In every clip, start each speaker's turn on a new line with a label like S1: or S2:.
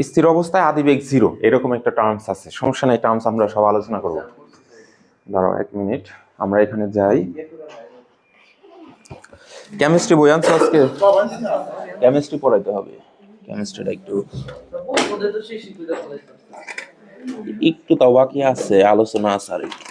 S1: স্থির অবস্থায় আদিবেগ 0 এরকম একটা টার্মস আছে, সমস্যা নাই, টার্মস আমরা সব আলোচনা করব। দাঁড়াও 1 মিনিট, আমরা এখানে যাই। কেমিস্ট্রি বই আনছো আজকে? কেমিস্ট্রি পড়াইতে হবে, কেমিস্ট্রিটা একটু তাও বাকি আছে, আলোচনা আছে আর একটু।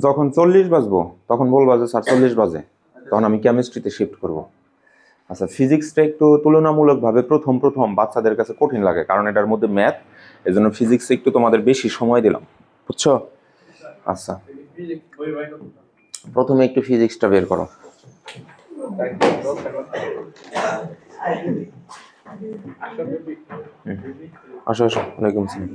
S1: যখন 40 বাজবো তখন বলবা যে স্যার 40 বাজে, তখন আমি কেমিস্ট্রিতে শিফট করব। আচ্ছা, ফিজিক্সটা একটু তুলনামূলকভাবে প্রথম বাচ্চাদের কাছে কঠিন লাগে, কারণ এটার মধ্যে ম্যাথ, এজন্য ফিজিক্সে একটু তোমাদের বেশি সময় দিলাম, বুঝছো? আচ্ছা, প্রথমে একটু ফিজিক্সটা বের করো। আসো আসো, ওয়ালাইকুম আসসালাম।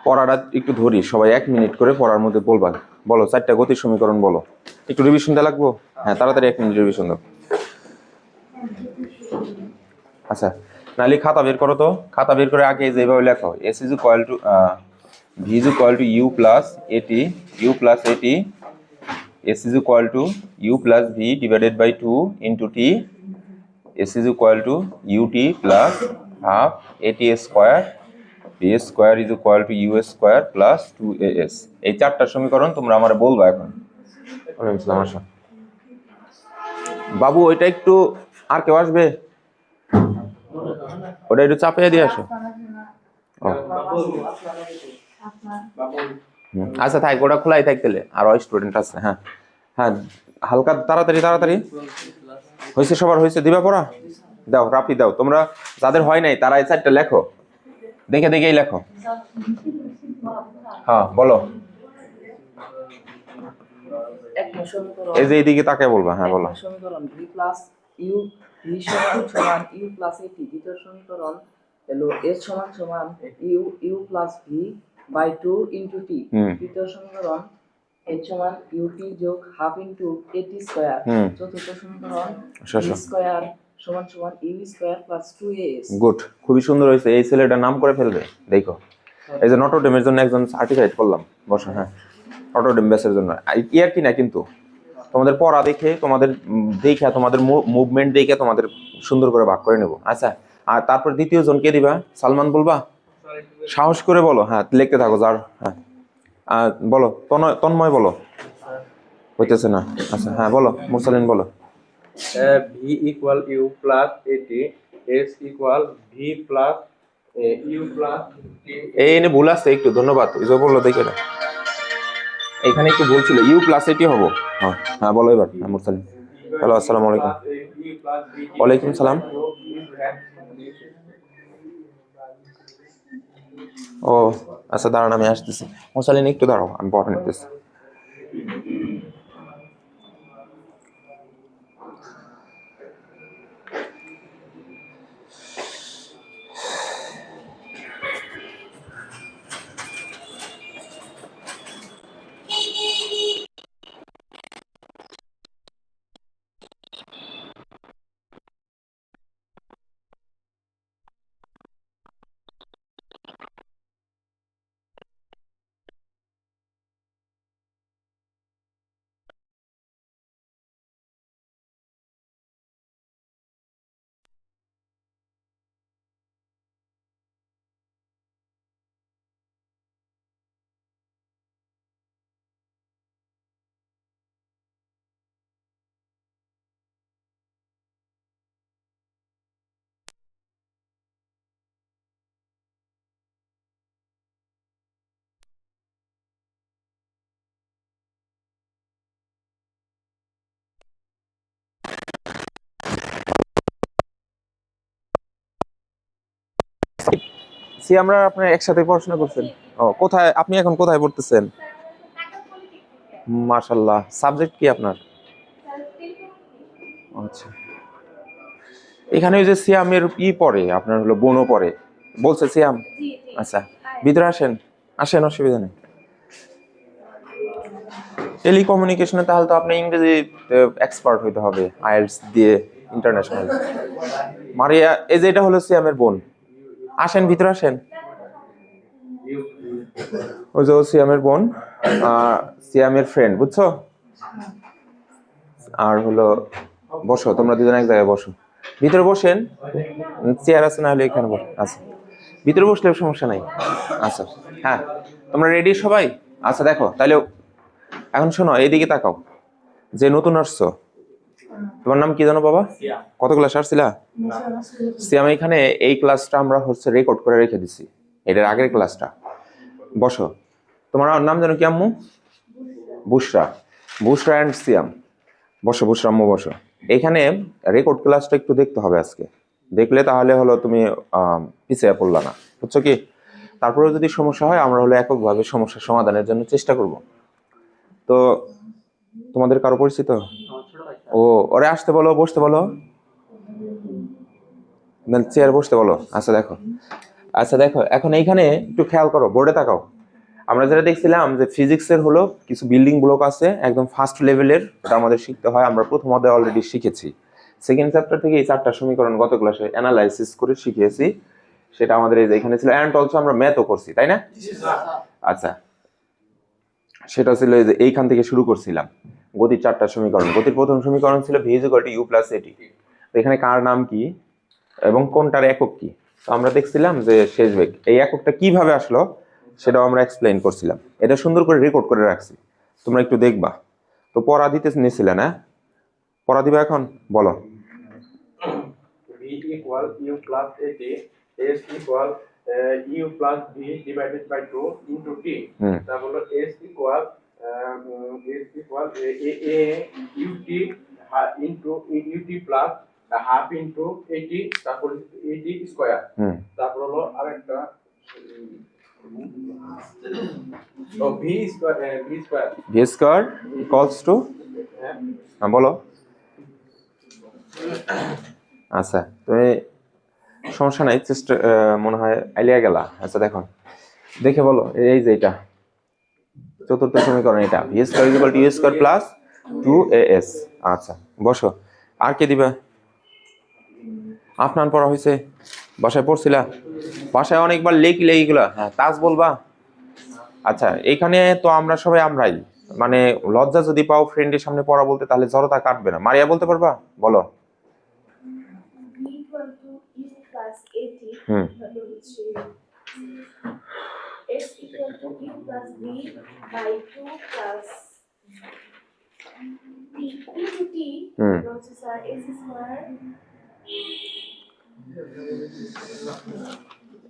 S1: পড়াটা একটু ধরি, সবাই 1 মিনিট করে পড়ার মধ্যে বলবা। বলো 4টা গতির সমীকরণ বলো। একটু রিভিশন দেওয়া লাগবো? হ্যাঁ, তাড়াতাড়ি 1 মিনিট রিভিশন দাও। আচ্ছা, নাহলে খাতা বের করো তো। খাতা বের করে আগে যেভাবে লেখো, S is equal to V is equal to U plus AT, U plus AT, S is equal to U plus V divided by 2 into T, S is equal to UT plus half AT square, B square is equal to U square plus 2AS। এই 4টা সমীকরণ তোমরা আমারে বলবা এখন। বাবু ওইটা একটু, আর কেউ আসবে? ওটা একটু চাপিয়ে দিয়ে আসো। আচ্ছা থাক, ওটা খোলাই থাক তাহলে, আরো স্টুডেন্ট আছে। হ্যাঁ হ্যাঁ, হালকা তাড়াতাড়ি তাড়াতাড়ি। হয়েছে সবার? হয়েছে? দিবা পড়া? দাও, রাফি দাও। তোমরা যাদের হয় নাই তারা এই 4টা লেখো, দেখে দেখেই লেখো। হ্যাঁ বলো, এই যে এইদিকে তাকায় বলবা। হ্যাঁ বলো।
S2: সমীকরণ v প্লাস ইউ, v সমান ইউ প্লাস এটি। দ্বিতীয় সমীকরণ হলো s সমান সমান u, u plus v by 2 into t. তৃতীয় সমীকরণ h সমান ইউটি যোগ হাফ ইনটু এটি স্কয়ার। চতুর্থ সমীকরণ v স্কয়ার সমান সমান you square plus 2as।
S1: Good, খুবই সুন্দর হয়েছে। এই ছেলেটার নাম করে ফেলবে, দেখো। এই যে নটরডেমের জন্য একজন সার্টিফাইড করলাম, বসো। হ্যাঁ, নটরডেম ব্যাচের জন্য ইয়ার কি না, কিন্তু তোমাদের পড়া দেখে, তোমাদের তোমাদের মুভমেন্ট দেখে তোমাদের সুন্দর করে ভাগ করে নেব। আচ্ছা, আর তারপর দ্বিতীয় জন কে দিবা? সালমান বলবা? সাহস করে বলো। হ্যাঁ, লিখতে থাকো যার। হ্যাঁ বলো, তন্ময় বলো। হইতেছে না? আচ্ছা হ্যাঁ বলো, মুরসালিন বলো।
S3: V equal u plus at, s equal v plus u plus.
S1: এই এনে ভুল আছে একটু, ধন্যবাদ। এই যে বললো দেখে না, এখানে একটু ভুল ছিল, ইউ প্লাস এটি হবো। হ্যাঁ হ্যাঁ বলো এবার। হ্যাঁ মুরসালিন। হ্যালো, আসসালামু আলাইকুম। ওয়ালাইকুম সালাম। ও আচ্ছা, দাঁড়ান আমি আসতেছি। মুরসালিন একটু দাঁড়াও, আমি পড়া নিতেছি। সি আমরা আপনার একসাথে পড়াশোনা করছেন। ও কোথায়, আপনি এখন কোথায় পড়তেছেন? মাশাআল্লাহ, সাবজেক্ট কি আপনার? আচ্ছা, এখানে ওই যে সিয়ামের পড়ে, আপনার হলো বোনও পড়ে, বলছে সিয়াম। আচ্ছা, ভিতরে আসেন, আসেন, অসুবিধা নেই। টেলিকমিউনিকেশনে তাহলে তো আপনি ইংরেজি এক্সপার্ট হইতে হবে, আইএলটিএস দিয়ে ইন্টারন্যাশনাল। মারিয়া, এই যে এটা হলো সিয়ামের বোন। আসেন, ভিতরে আসেন। ওই যে ও সিয়ামের বোন, সিয়ামের ফ্রেন্ড, বুঝছো? আর হলো, বসো তোমরা দুজন এক জায়গায় বসো, ভিতরে বসেন, চেয়ার আছে না হলে এখানে বসে। আচ্ছা, ভিতরে বসলে সমস্যা নাই। আচ্ছা, হ্যাঁ, তোমরা রেডি সবাই? আচ্ছা দেখো তাহলে, এখন শোনো, এইদিকে তাকাও। যে নতুন আসছো, তোমার নাম কি জানো বাবা? কত ক্লাস আসছিলা? সিয়াম, এখানে এই ক্লাসটা আমরা হচ্ছে রেকর্ড করে রেখে দিছি, এটার আগের ক্লাসটা। বসো, তোমার নাম জানো কি আম্মু? বুশরা। বুশরা অ্যান্ড সিয়াম, বসো বুশরা আম্মু বসো। এখানে রেকর্ড ক্লাসটা একটু দেখতে হবে আজকে, দেখলে তাহলে হলো তুমি পিছিয়ে পড়লা না, বুঝছো কি? তারপরেও যদি সমস্যা হয় আমরা হলো এককভাবে সমস্যা সমাধানের জন্য চেষ্টা করব। তো তোমাদের কারো পরিচিত? ও, ওরে আসতে বলো, বসতে বলো, চেয়ার বসতে বলো। আচ্ছা দেখো, আচ্ছা দেখো, এখন এইখানে একটু খেয়াল করো, বোর্ডে তাকাও। আমরা যেটা দেখছিলাম যে ফিজিক্সের হলো কিছু বিল্ডিং ব্লক আছে একদম ফার্স্ট লেভেলের, ওটা আমাদের শিখতে হয়, আমরা প্রথম অধ্যায়ে অলরেডি শিখেছি। সেকেন্ড চ্যাপ্টার থেকে এই 4টা সমীকরণ গত ক্লাসে অ্যানালাইসিস করে শিখিয়েছি, সেটা আমাদের এই যে এখানে ছিল। অ্যান্ড অলসো আমরা ম্যাথও করছি, তাই না? আচ্ছা, সেটা ছিল এই যে এইখান থেকে শুরু করছিলাম, গতির 4টা সমীকরণ। গতির প্রথম সমীকরণ ছিল v = u + at। এখানে কার নাম কি এবং কোনটার একক কি, তো আমরা দেখছিলাম যে শেষ বেগ, এই এককটা কিভাবে আসলো সেটাও আমরা এক্সপ্লেইন করছিলাম। এটা সুন্দর করে রেকর্ড করে রাখছি, তোমরা একটু দেখবা। তো পড়া দিতে নিয়েছিলে না? পড়া দিবা এখন, বলো।
S3: v = u + at, s = u + v / 2 into t। তারপর হলো s = a ut into ut plus half into 80, তারপর 80 স্কয়ার। তারপর হলো আরেকটা v স্কয়ার
S1: equals to, বলো। আচ্ছা, তুমি সমস্যা নাই, চেষ্টা মনে হয় আইলিয়া গেলা। আচ্ছা দেখো, দেখে বলো, এই যে এটা চতুর্থ সমীকরণ, এটা v² = u² + 2as। আচ্ছা বসো, আর কে দিবা? আপনার পড়া হয়েছে, বাসায় পড়ছিলা? বাসায় অনেকবার লিখলে এইগুলা, হ্যাঁ তাজ বলবা। আচ্ছা, এখানে তো আমরা সবাই আমরাই, মানে লজ্জা যদি পাও ফ্রেন্ডের সামনে পড়া বলতে, তাহলে জড়তা কাটবে না। মারিয়া বলতে পারবা, বলো।
S4: v = u + at, তারপর হচ্ছে s = u + v / 2 plus t into t, তারপর হচ্ছে স্যার s²।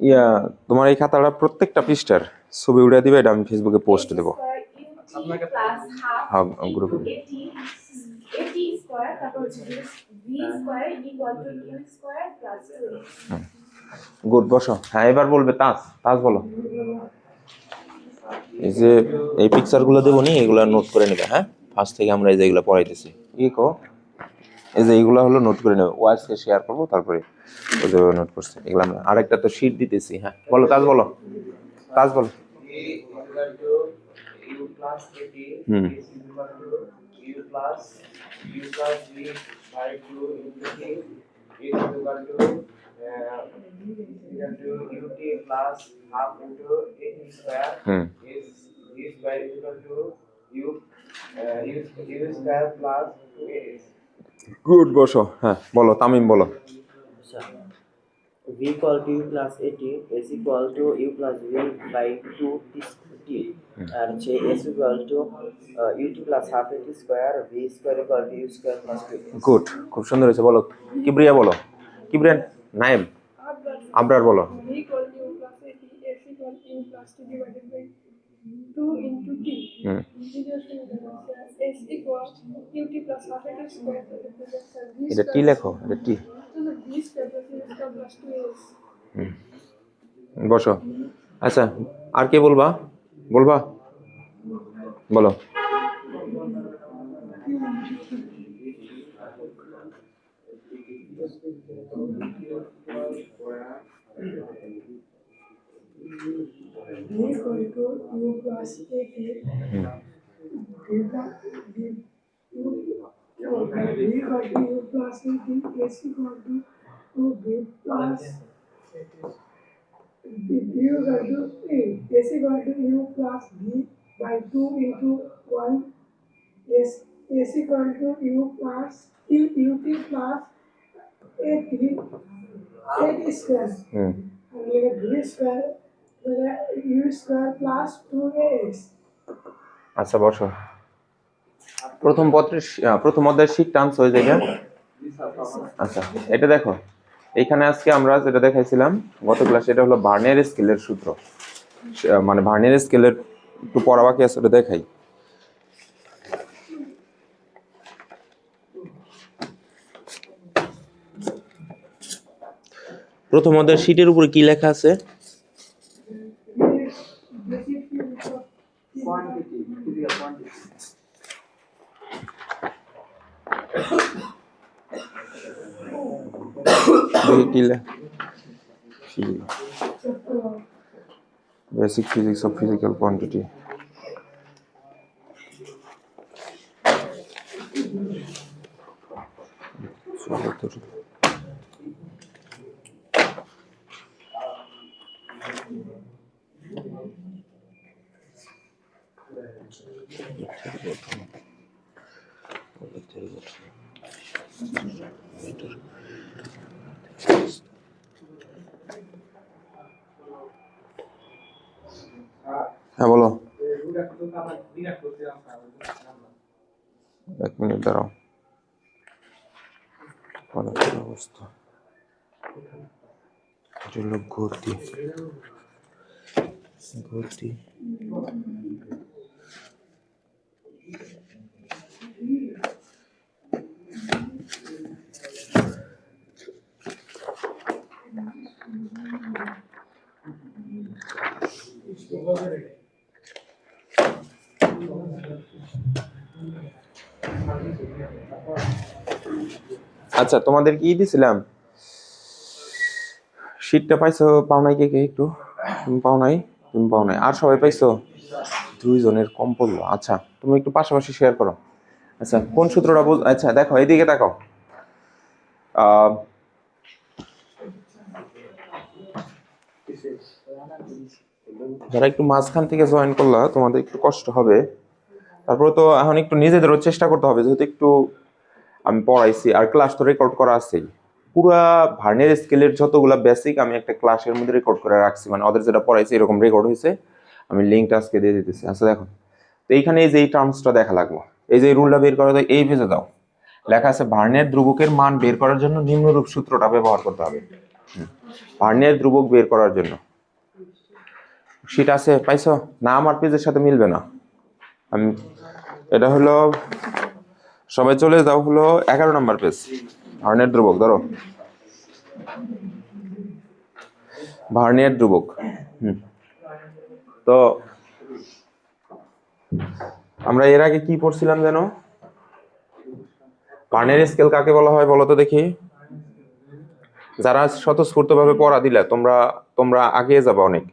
S1: ইয়া, তোমার এই খাতাটা প্রত্যেকটা পৃষ্ঠার ছবি উড়ে দিবে, এটা আমি ফেসবুকে পোস্ট দেবো।
S4: আপনাকে প্লাস হাফ গ্রুপে at স্কয়ার, তারপর হচ্ছে v² = u² + 2।
S1: গুড, বসো। হ্যাঁ, এবার বলবে তাজ। তাজ বলো। এই যে এই পিকচারগুলো দেবো নি, এগুলো নোট করে নেবে। হ্যাঁ, ফার্স্ট থেকে আমরা এই যে এগুলো পড়াইতেছি, এই যে এইগুলো হলো নোট করে নেবে, ওয়াইসকে শেয়ার করবো, তারপরে ওই যে নোট করছে এগুলো আমরা আরেকটা তো শীট দিতেছি। হ্যাঁ বলো তাজ, বলো তাজ, বলো।
S2: u plus at
S1: hmm,
S2: is equal to u plus v by 2 into t is equal to ut plus half into at square is by equal to u square plus 2as।
S1: Good, বসো। হ্যাঁ বলো তামিম, বলো।
S5: v = u plus at, s = u plus v by 2 t, আর হচ্ছে s = ut plus half at square, v square = u square plus 2।
S1: Good, খুব সুন্দর হয়েছে। বলো কিবরিয়া, বলো। কিবরিয়া, নাইম, আবরার, বলো।
S6: v = u plus at, s = u plus t divided by 2 into t। s equals ut plus half at square,
S1: এটা টি লেখো, এটা টি।
S6: v square plus u square plus 2s।
S1: বসো। আচ্ছা, আর কে বলবা? বলবা, বলো।
S6: B equal to U plus AT. Delta B U. B equal to U plus AT. S equal to B plus B equal to A. S equal to U plus B by 2 into 1. S equal to U plus UT plus AT. AT square. And B square. U square plus 2AX.
S1: আচ্ছা বসো। প্রথম পত্রের প্রথম অধ্যায়ের sheet terms হয়ে যায়। আচ্ছা, এটা দেখো, এখানে আজকে আমরা যেটা দেখাইছিলাম গত ক্লাসে, এটা হলো ভার্নিয়ার স্কেলের সূত্র। মানে ভার্নিয়ার স্কেলের একটু পড়া বাকি আছে, ওটা দেখাই। প্রথম অধ্যায়ের শীটের উপরে কি লেখা আছে? Basic physics of physical quantity. হ্যাঁ বলো। এক মিনিট দাঁড়াও। অবস্থা গতি গতি আচ্ছা, তোমাদের কি দিছিলাম? শীটটা পাইছো? পাও নাই? কে কে একটু? তুমি পাও নাই? তুমি পাও নাই? আর সবাই পাইছো? 2 জনের কম পড়লো। আচ্ছা, তুমি একটু পাশাপাশি শেয়ার করো। আচ্ছা, কোন সূত্রটা বুঝ? আচ্ছা দেখো, এইদিকে দেখো। যারা একটু মাঝখান থেকে জয়েন করলা, তোমাদের একটু কষ্ট হবে। তারপরে তো এখন একটু নিজেদেরও চেষ্টা করতে হবে, যেহেতু একটু আমি পড়াইছি আর ক্লাস তো রেকর্ড করা আছেই। পুরা ভার্নিয়ার স্কেলের যতগুলা বেসিক আমি একটা ক্লাসের মধ্যে রেকর্ড করে রাখছি, মানে ওদের যেটা পড়াইছি এরকম রেকর্ড হয়েছে। আমি লিঙ্কটা আজকে দিয়ে দিতেছি। আচ্ছা দেখো, তো এইখানে এই যে এই টার্মসটা দেখা লাগবো, এই যে রুলটা বের করা যায়, এই ভেজে দাও। লেখা আছে ভার্নিয়ার ধ্রুবকের মান বের করার জন্য নিম্নরূপ সূত্রটা ব্যবহার করতে হবে। ভার্নিয়ার ধ্রুবক বের করার জন্য শীট আছে? পাইছো না? আমার পেজের সাথে মিলবে না। আমি এটা হলো, সবাই চলে যাও হলো 11 নম্বর পেজ। ভার্নিয়ার ধ্রুবক ধরো, ভার্নিয়ার ধ্রুবক। তো আমরা এর আগে কি পড়ছিলাম যেন? ভার্নিয়ার স্কেল কাকে বলা হয় বলো তো দেখি। যারা স্বতঃস্ফূর্তভাবে পড়া দিলে তোমরা আগিয়ে যাবে অনেক,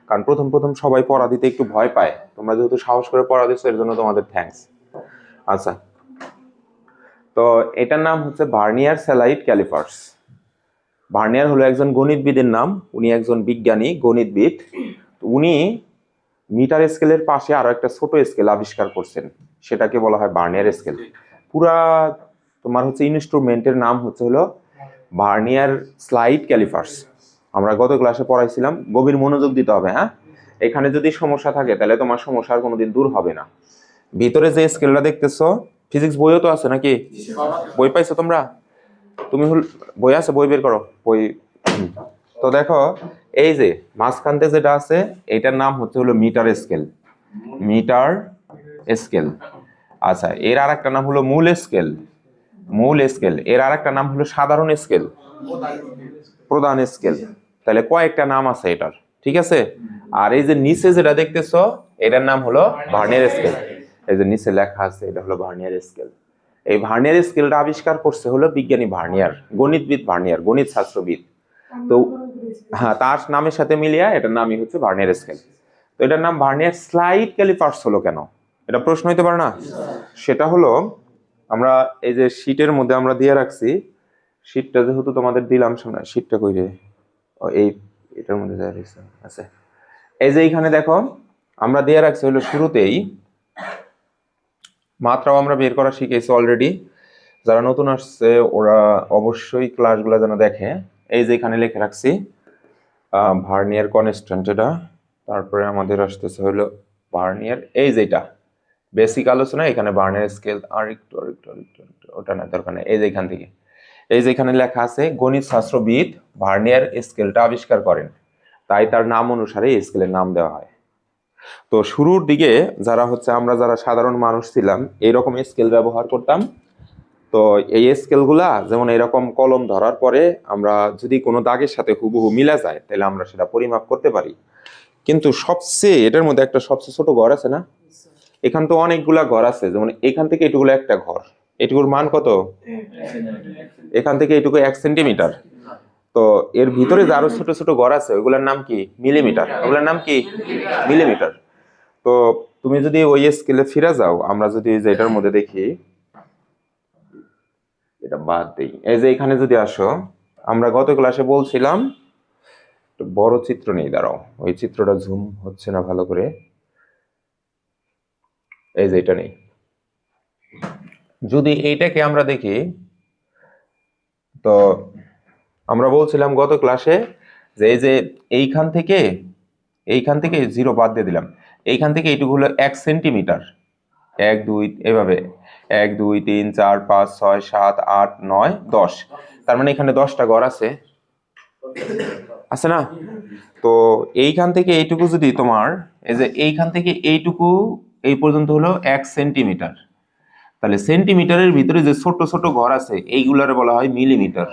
S1: কারণ প্রথম প্রথম সবাই পড়া দিতে একটু ভয় পায়। তোমরা যেহেতু সাহস করে পড়া দিচ্ছ, এর জন্য তোমাদের থ্যাঙ্কস। আচ্ছা, তো এটার নাম হচ্ছে ভার্নিয়ার স্যালাইট ক্যালিপার্স। ভার্নিয়ার হলো একজন গণিতবিদের নাম। উনি একজন বিজ্ঞানী গণিতবিদ। উনি মিটার স্কেলের পাশে আরো একটা ছোট স্কেল আবিষ্কার করছেন, সেটাকে বলা হয় ভার্নিয়ার স্কেল। পুরা তোমার হচ্ছে ইনস্ট্রুমেন্টের নাম হলো ভার্নিয়ার স্লাইড ক্যালিপার্স। আমরা গত ক্লাসে পড়াইছিলাম, গভীর মনোযোগ দিতে হবে। হ্যাঁ, এখানে যদি সমস্যা থাকে তাহলে তোমার সমস্যার কোনোদিন দূর হবে না। ভিতরে যে স্কেলটা দেখতেছো, ফিজিক্স বইও তো আছে নাকি? বই পাইছো তোমরা? তুমি বই আছে? বই বের করো বই। তো দেখো, এই যে মাঝখানতে যেটা আছে, এটার নাম হলো মিটার স্কেল। Metre scale. আচ্ছা, এর আর একটা নাম হলো মূল স্কেল। মূল স্কেল। এর আর একটা নাম হলো সাধারণ স্কেল, প্রধান স্কেল। তাহলে কয়েকটা নাম আছে এটার, ঠিক আছে। আর এই যে নিচে যেটা দেখতেছো এটার নাম হলো ভার্নিয়ার স্কেল। এই যে নিচে লেখা আছে এটা হলো ভার্নিয়ার স্কেল। এই ভার্নিয়ার স্কেলটা আবিষ্কার করছে হলো বিজ্ঞানী ভার্নিয়ার, গণিতবিদ ভার্নিয়ার, গণিত শাস্ত্রবিদ। তো হ্যাঁ, তার নামের সাথে মিলিয়ে এটার নামই হচ্ছে ভার্নিয়ার স্কেল। তো এটার নাম ভার্নিয়ার স্লাইড ক্যালিপার্স হলো কেন, এটা প্রশ্ন হইতে পারে না? সেটা হলো আমরা এই যে শীটের মধ্যে আমরা দিয়ে রাখছি, শীটটা যেহেতু তোমাদের দিলাম সামনে, শীটটা কই রে, এই এটার মধ্যে দেওয়া রয়েছে। আচ্ছা, এই যে এইখানে দেখো আমরা দিয়ে রাখছি হলো শুরুতেই মাত্রাও আমরা বের করা শিখেছি অলরেডি। যারা নতুন আসছে ওরা অবশ্যই ক্লাসগুলো যেন দেখে। এই যে এখানে লিখে রাখছি ভার্নিয়ার কনস্ট্যান্ট, এটা তারপরে আমাদের আসতেছে হলো ভার্নিয়ার, এই যেটা বেসিক আলোচনা এখানে ভার্নিয়ার স্কেল, আর একটু ওটা না দরকার নেই। এই যে এখান থেকে এই যে এখানে লেখা আছে গণিত শাস্ত্রবিদ ভার্নিয়ার স্কেলটা আবিষ্কার করেন, তাই তার নাম অনুসারে এই স্কেলের নাম দেওয়া হয়। তো শুরুর দিকে যারা হচ্ছে আমরা যারা সাধারণ মানুষ ছিলাম এইরকম স্কেল ব্যবহার করতাম। তো এই স্কেলগুলা যেমন এরকম কলম ধরার পরে আমরা যদি কোনো দাগের সাথে হুবহু মিলা যায় তাহলে আমরা সেটা পরিমাপ করতে পারি। কিন্তু সবচেয়ে এটার মধ্যে একটা সবচেয়ে ছোট ঘর আছে না, এখান তো অনেকগুলা ঘর আছে, যেমন এখান থেকে এটুকুলো একটা ঘর, এটুকুর মান কত, এখান থেকে এটুকু 1 সেন্টিমিটার। তো এর ভিতরে যে আরো ছোট ছোট ঘর আছে ওইগুলোর নাম কি, মিলিমিটার, ওগুলোর নাম কি মিলিমিটার। তো তুমি যদি ওই স্কেলে ফিরে যাও, আমরা যদি এই যে এটার মধ্যে দেখি, এটা বাদ দেই, এই যে এখানে যদি আসো, আমরা গত ক্লাসে বলছিলাম বড় চিত্র নেই, দাঁড়াও ওই চিত্রটা জুম হচ্ছে না ভালো করে, এই যে এটা নেই। যদি এইটাকে আমরা দেখি, তো আমরা বলছিলাম গত ক্লাসে যে এই যে এইখান থেকে 0 বাদ দিয়ে দিলাম, এইখান থেকে এইটুকু হলো 1 সেন্টিমিটার, 1 2 এভাবে 1 2 3 4 5 6 7 8 9 10, তার মানে এখানে 10টা ঘর আছে না? তো এইখান থেকে এইটুকু যদি তোমার এই যে এইখান থেকে এইটুকু এই পর্যন্ত হলো 1 সেন্টিমিটার, তাহলে সেন্টিমিটারের ভিতরে যে ছোট ছোট ঘর আছে এইগুলারে বলা হয় মিলিমিটার।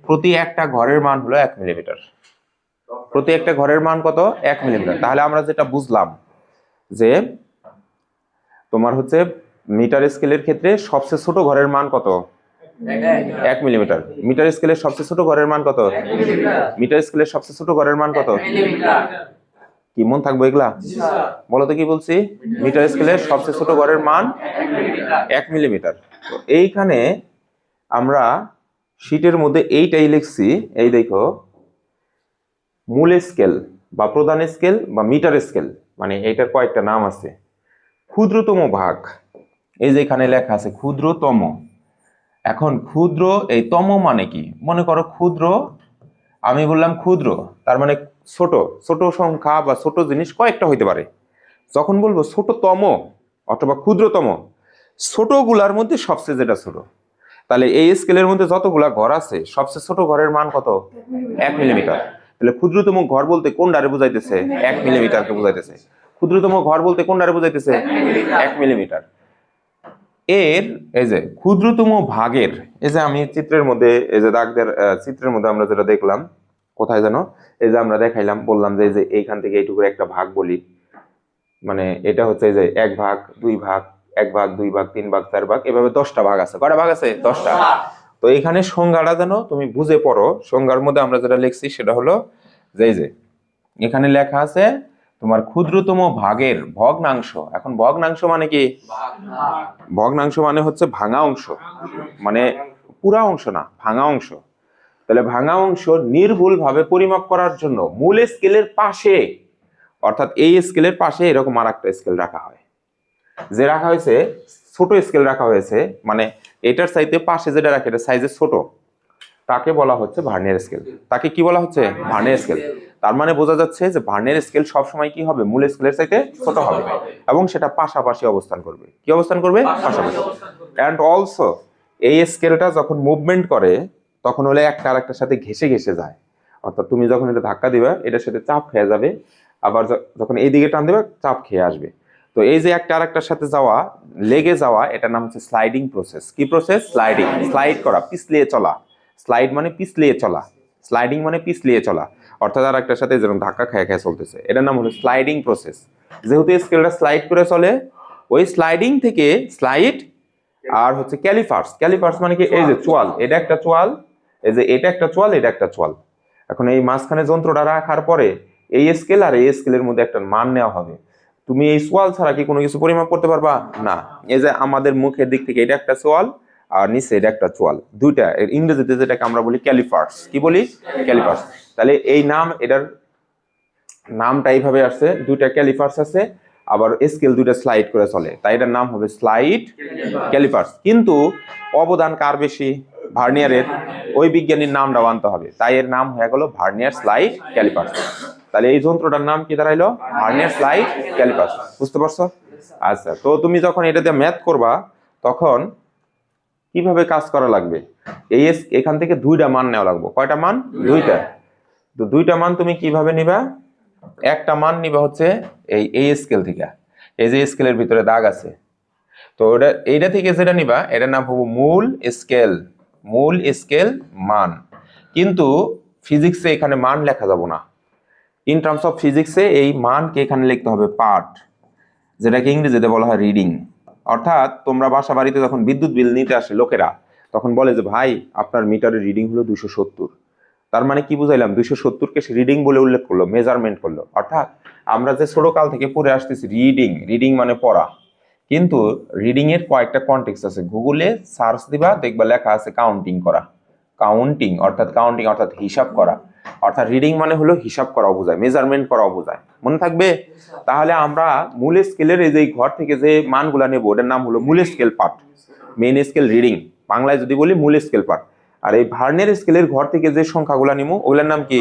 S1: প্রতি একটা ঘরের মান হলো 1 মিলিমিটার। প্রতি একটা ঘরের মান কত, 1 মিলিমিটার। তাহলে আমরা যেটা বুঝলাম যে তোমার হচ্ছে মিটার স্কেলের ক্ষেত্রে সবচেয়ে ছোট ঘরের মান কত, 1 মিলিমিটার। মিটার স্কেলের সবচেয়ে ছোট ঘরের মান কত, মিটার স্কেলের সবচেয়ে ছোট ঘরের মান কত, কি মন থাকবে এগুলা, বলো তো কি বলছি? মিটার স্কেলের সবচেয়ে ছোট ঘরের মান 1 মিলিমিটার। তো এইখানে আমরা শীটের মধ্যে এইটাই লিখছি, এই দেখো মূল স্কেল বা প্রধান স্কেল বা মিটার স্কেল, মানে এইটার কয়েকটা নাম আছে। ক্ষুদ্রতম ভাগ, এই যে এখানে লেখা আছে ক্ষুদ্রতম। এখন ক্ষুদ্র, এই তম মানে কি, মনে করো ক্ষুদ্র, আমি বললাম ক্ষুদ্র তার মানে ছোট, ছোট সংখ্যা বা ছোট জিনিস কয়েকটা হইতে পারে। যখন বলবো ছোটতম অথবা ক্ষুদ্রতম, ছোটগুলার মধ্যে সবচেয়ে যেটা ছোট, তাহলে এই স্কেলের মধ্যে যতগুলা ঘর আছে সবচেয়ে ছোট ঘরের মান কত, 1 মিলিমিটার। তাহলে ক্ষুদ্রতম ঘর বলতে কোন ডারে বুঝাইতেছে, 1 মিলিমিটারকে বুঝাইতেছে। ক্ষুদ্রতম ঘর বলতে কোন ডারে বুঝাইতেছে, 1 মিলিমিটার। এর এই যে ক্ষুদ্রতম ভাগের, এই যে আমি চিত্রের মধ্যে এই যে দাগদের চিত্রের মধ্যে আমরা যেটা দেখলাম, কোথায় জানো, এই যে আমরা দেখাইলাম, বললাম যে এই যে এইখান থেকে এইটুকু একটা ভাগ বলি, মানে এটা হচ্ছে এই যে 1 ভাগ 2 ভাগ 1 ভাগ 2 ভাগ 3 ভাগ 4 ভাগ, এভাবে 10টা ভাগ আছে। কয়টা ভাগ আছে, 10টা। তো এখানে সংজ্ঞাটা যেন তুমি বুঝে পড়ো, সংজ্ঞার মধ্যে আমরা যেটা লিখছি সেটা হলো যে এই যে এখানে লেখা আছে তোমার ক্ষুদ্রতম ভাগের ভগ্নাংশ। এখন ভগ্নাংশ মানে কি, ভগ্নাংশ মানে হচ্ছে ভাঙা অংশ, মানে পুরা অংশ না, ভাঙা অংশ। তাহলে ভাঙা অংশ নির্ভুল ভাবে পরিমাপ করার জন্য মূল স্কেলের পাশে, অর্থাৎ এই স্কেলের পাশে এরকম আর একটা স্কেল রাখা হয়, যে রাখা হয়েছে ছোট স্কেল রাখা হয়েছে, মানে এটার চাইতে পাশে যেটা রাখে এটা সাইজে ছোট, তাকে বলা হচ্ছে ভার্নিয়ার স্কেল। তাকে কি বলা হচ্ছে, ভার্নিয়ার স্কেল। তার মানে বোঝা যাচ্ছে যে ভার্নিয়ার স্কেল সবসময় কি হবে, মূল স্কেলের চাইতে ছোট হবে এবং সেটা পাশাপাশি অবস্থান করবে। কি অবস্থান করবে, পাশাপাশি। অ্যান্ড অলসো এই স্কেলটা যখন মুভমেন্ট করে তখন হলে একটা আর একটার সাথে ঘেসে ঘেসে যায়, অর্থাৎ তুমি যখন এটা ধাক্কা দিবে এটার সাথে চাপ খেয়ে যাবে, আবার যখন এই দিকে টান দেবে চাপ খেয়ে আসবে। তো এই যে একটা আর একটার সাথে যাওয়া, লেগে যাওয়া, এটার নাম হচ্ছে স্লাইডিং প্রসেস। কি প্রসেস, স্লাইডিং, স্লাইড করা, পিছলিয়ে চলা। স্লাইড মানে পিছলিয়ে চলা, স্লাইডিং মানে পিছলিয়ে চলা। অর্থাৎ আর একটার সাথে যেরকম ধাক্কা খেয়ে খেয়ে চলতেছে, এটার নাম হলো স্লাইডিং প্রসেস। যেহেতু স্কেলটা স্লাইড করে চলে, ওই স্লাইডিং থেকে স্লাইড আর হচ্ছে ক্যালিপার্স। ক্যালিপার্স মানে কি, এই যে চোয়াল, এটা একটা চোয়াল, এই যে এটা একটা চোয়াল, এটা একটা চোয়াল। এখন এই মাঝখানে যন্ত্রটা রাখার পরে এই স্কেল আর এই স্কেলের মধ্যে একটা মান নেওয়া হবে। তুমি এই সোয়াল ছাড়া কি কোনো কিছু পরিমাপ করতে পারবা না। এই যে আমাদের মুখের দিক থেকে এটা একটা সোয়াল আর নিচে এটা একটা চোয়াল, দুইটা, ইংরেজিতে যেটাকে আমরা বলি ক্যালিপার্স। কি বলি? ক্যালিপার্স। তাহলে এই নাম, এটার নামটা এইভাবে আসছে, দুইটা ক্যালিপার্স আছে, আবার স্কেল দুইটা স্লাইড করে চলে, তাই এটার নাম হবে স্লাইড ক্যালিপার্স। কিন্তু অবদান কার বেশি? ভার্নিয়ারের। ওই বিজ্ঞানীর নামটাও আনতে হবে, তাই এর নাম হয়ে গেল ভার্নিয়ার স্লাইড ক্যালিপার্স। তাহলে এই যন্ত্রটার নাম কি দাঁড়াইলো? Vernier slide callipers. বুঝতে পারছো? আচ্ছা, তো তুমি যখন এটা দিয়ে ম্যাথ করবা তখন কিভাবে কাজ করা লাগবে? এখান থেকে দুইটা মান নেওয়া লাগবে। কয়টা মান? দুইটা। তো দুইটা মান তুমি কিভাবে নিবা? একটা মান নিবা হচ্ছে এই স্কেল থেকে, এই যে স্কেলের ভিতরে দাগ আছে, তো এইটা থেকে যেটা নিবা এটার নাম হবো মূল স্কেল। মূল স্কেল মান। কিন্তু ফিজিক্সে এখানে মান লেখা যাব না। ইন টার্মস অফ ফিজিক্সে এই মানকে এখানে লিখতে হবে পার্ট, যেটাকে ইংরেজিতে বলা হয় রিডিং। অর্থাৎ তোমরা বাসা বাড়িতে যখন বিদ্যুৎ বিল নিতে আসে লোকেরা, তখন বলে যে ভাই আপনার মিটারের রিডিং হলো 270। তার মানে কি বুঝাইলাম? 270-কে সে রিডিং বলে উল্লেখ করলো, মেজারমেন্ট করলো। অর্থাৎ আমরা যে ছোট কাল থেকে পড়ে আসতেছি রিডিং, রিডিং মানে পড়া, কিন্তু রিডিং এর কয়েকটা কনটেক্সট আছে। গুগলে সার্চ দিবা, দেখবা লেখা আছে কাউন্টিং করা। কাউন্টিং অর্থাৎ হিসাব করা। অর্থাৎ রিডিং মানে হলো হিসাব করা বোঝায়, মেজারমেন্ট করা বোঝায়। মনে থাকবে? তাহলে আমরা মূল স্কেলের এই যে ঘর থেকে যে মানগুলা নেবো ওটার নাম হলো মূল scale part, main scale reading, বাংলায় যদি বলি মূল স্কেল পার্ট। আর এই ভার্নিয়ার স্কেলের ঘর থেকে যে সংখ্যাগুলা নিবো ওগুলোর নাম কি?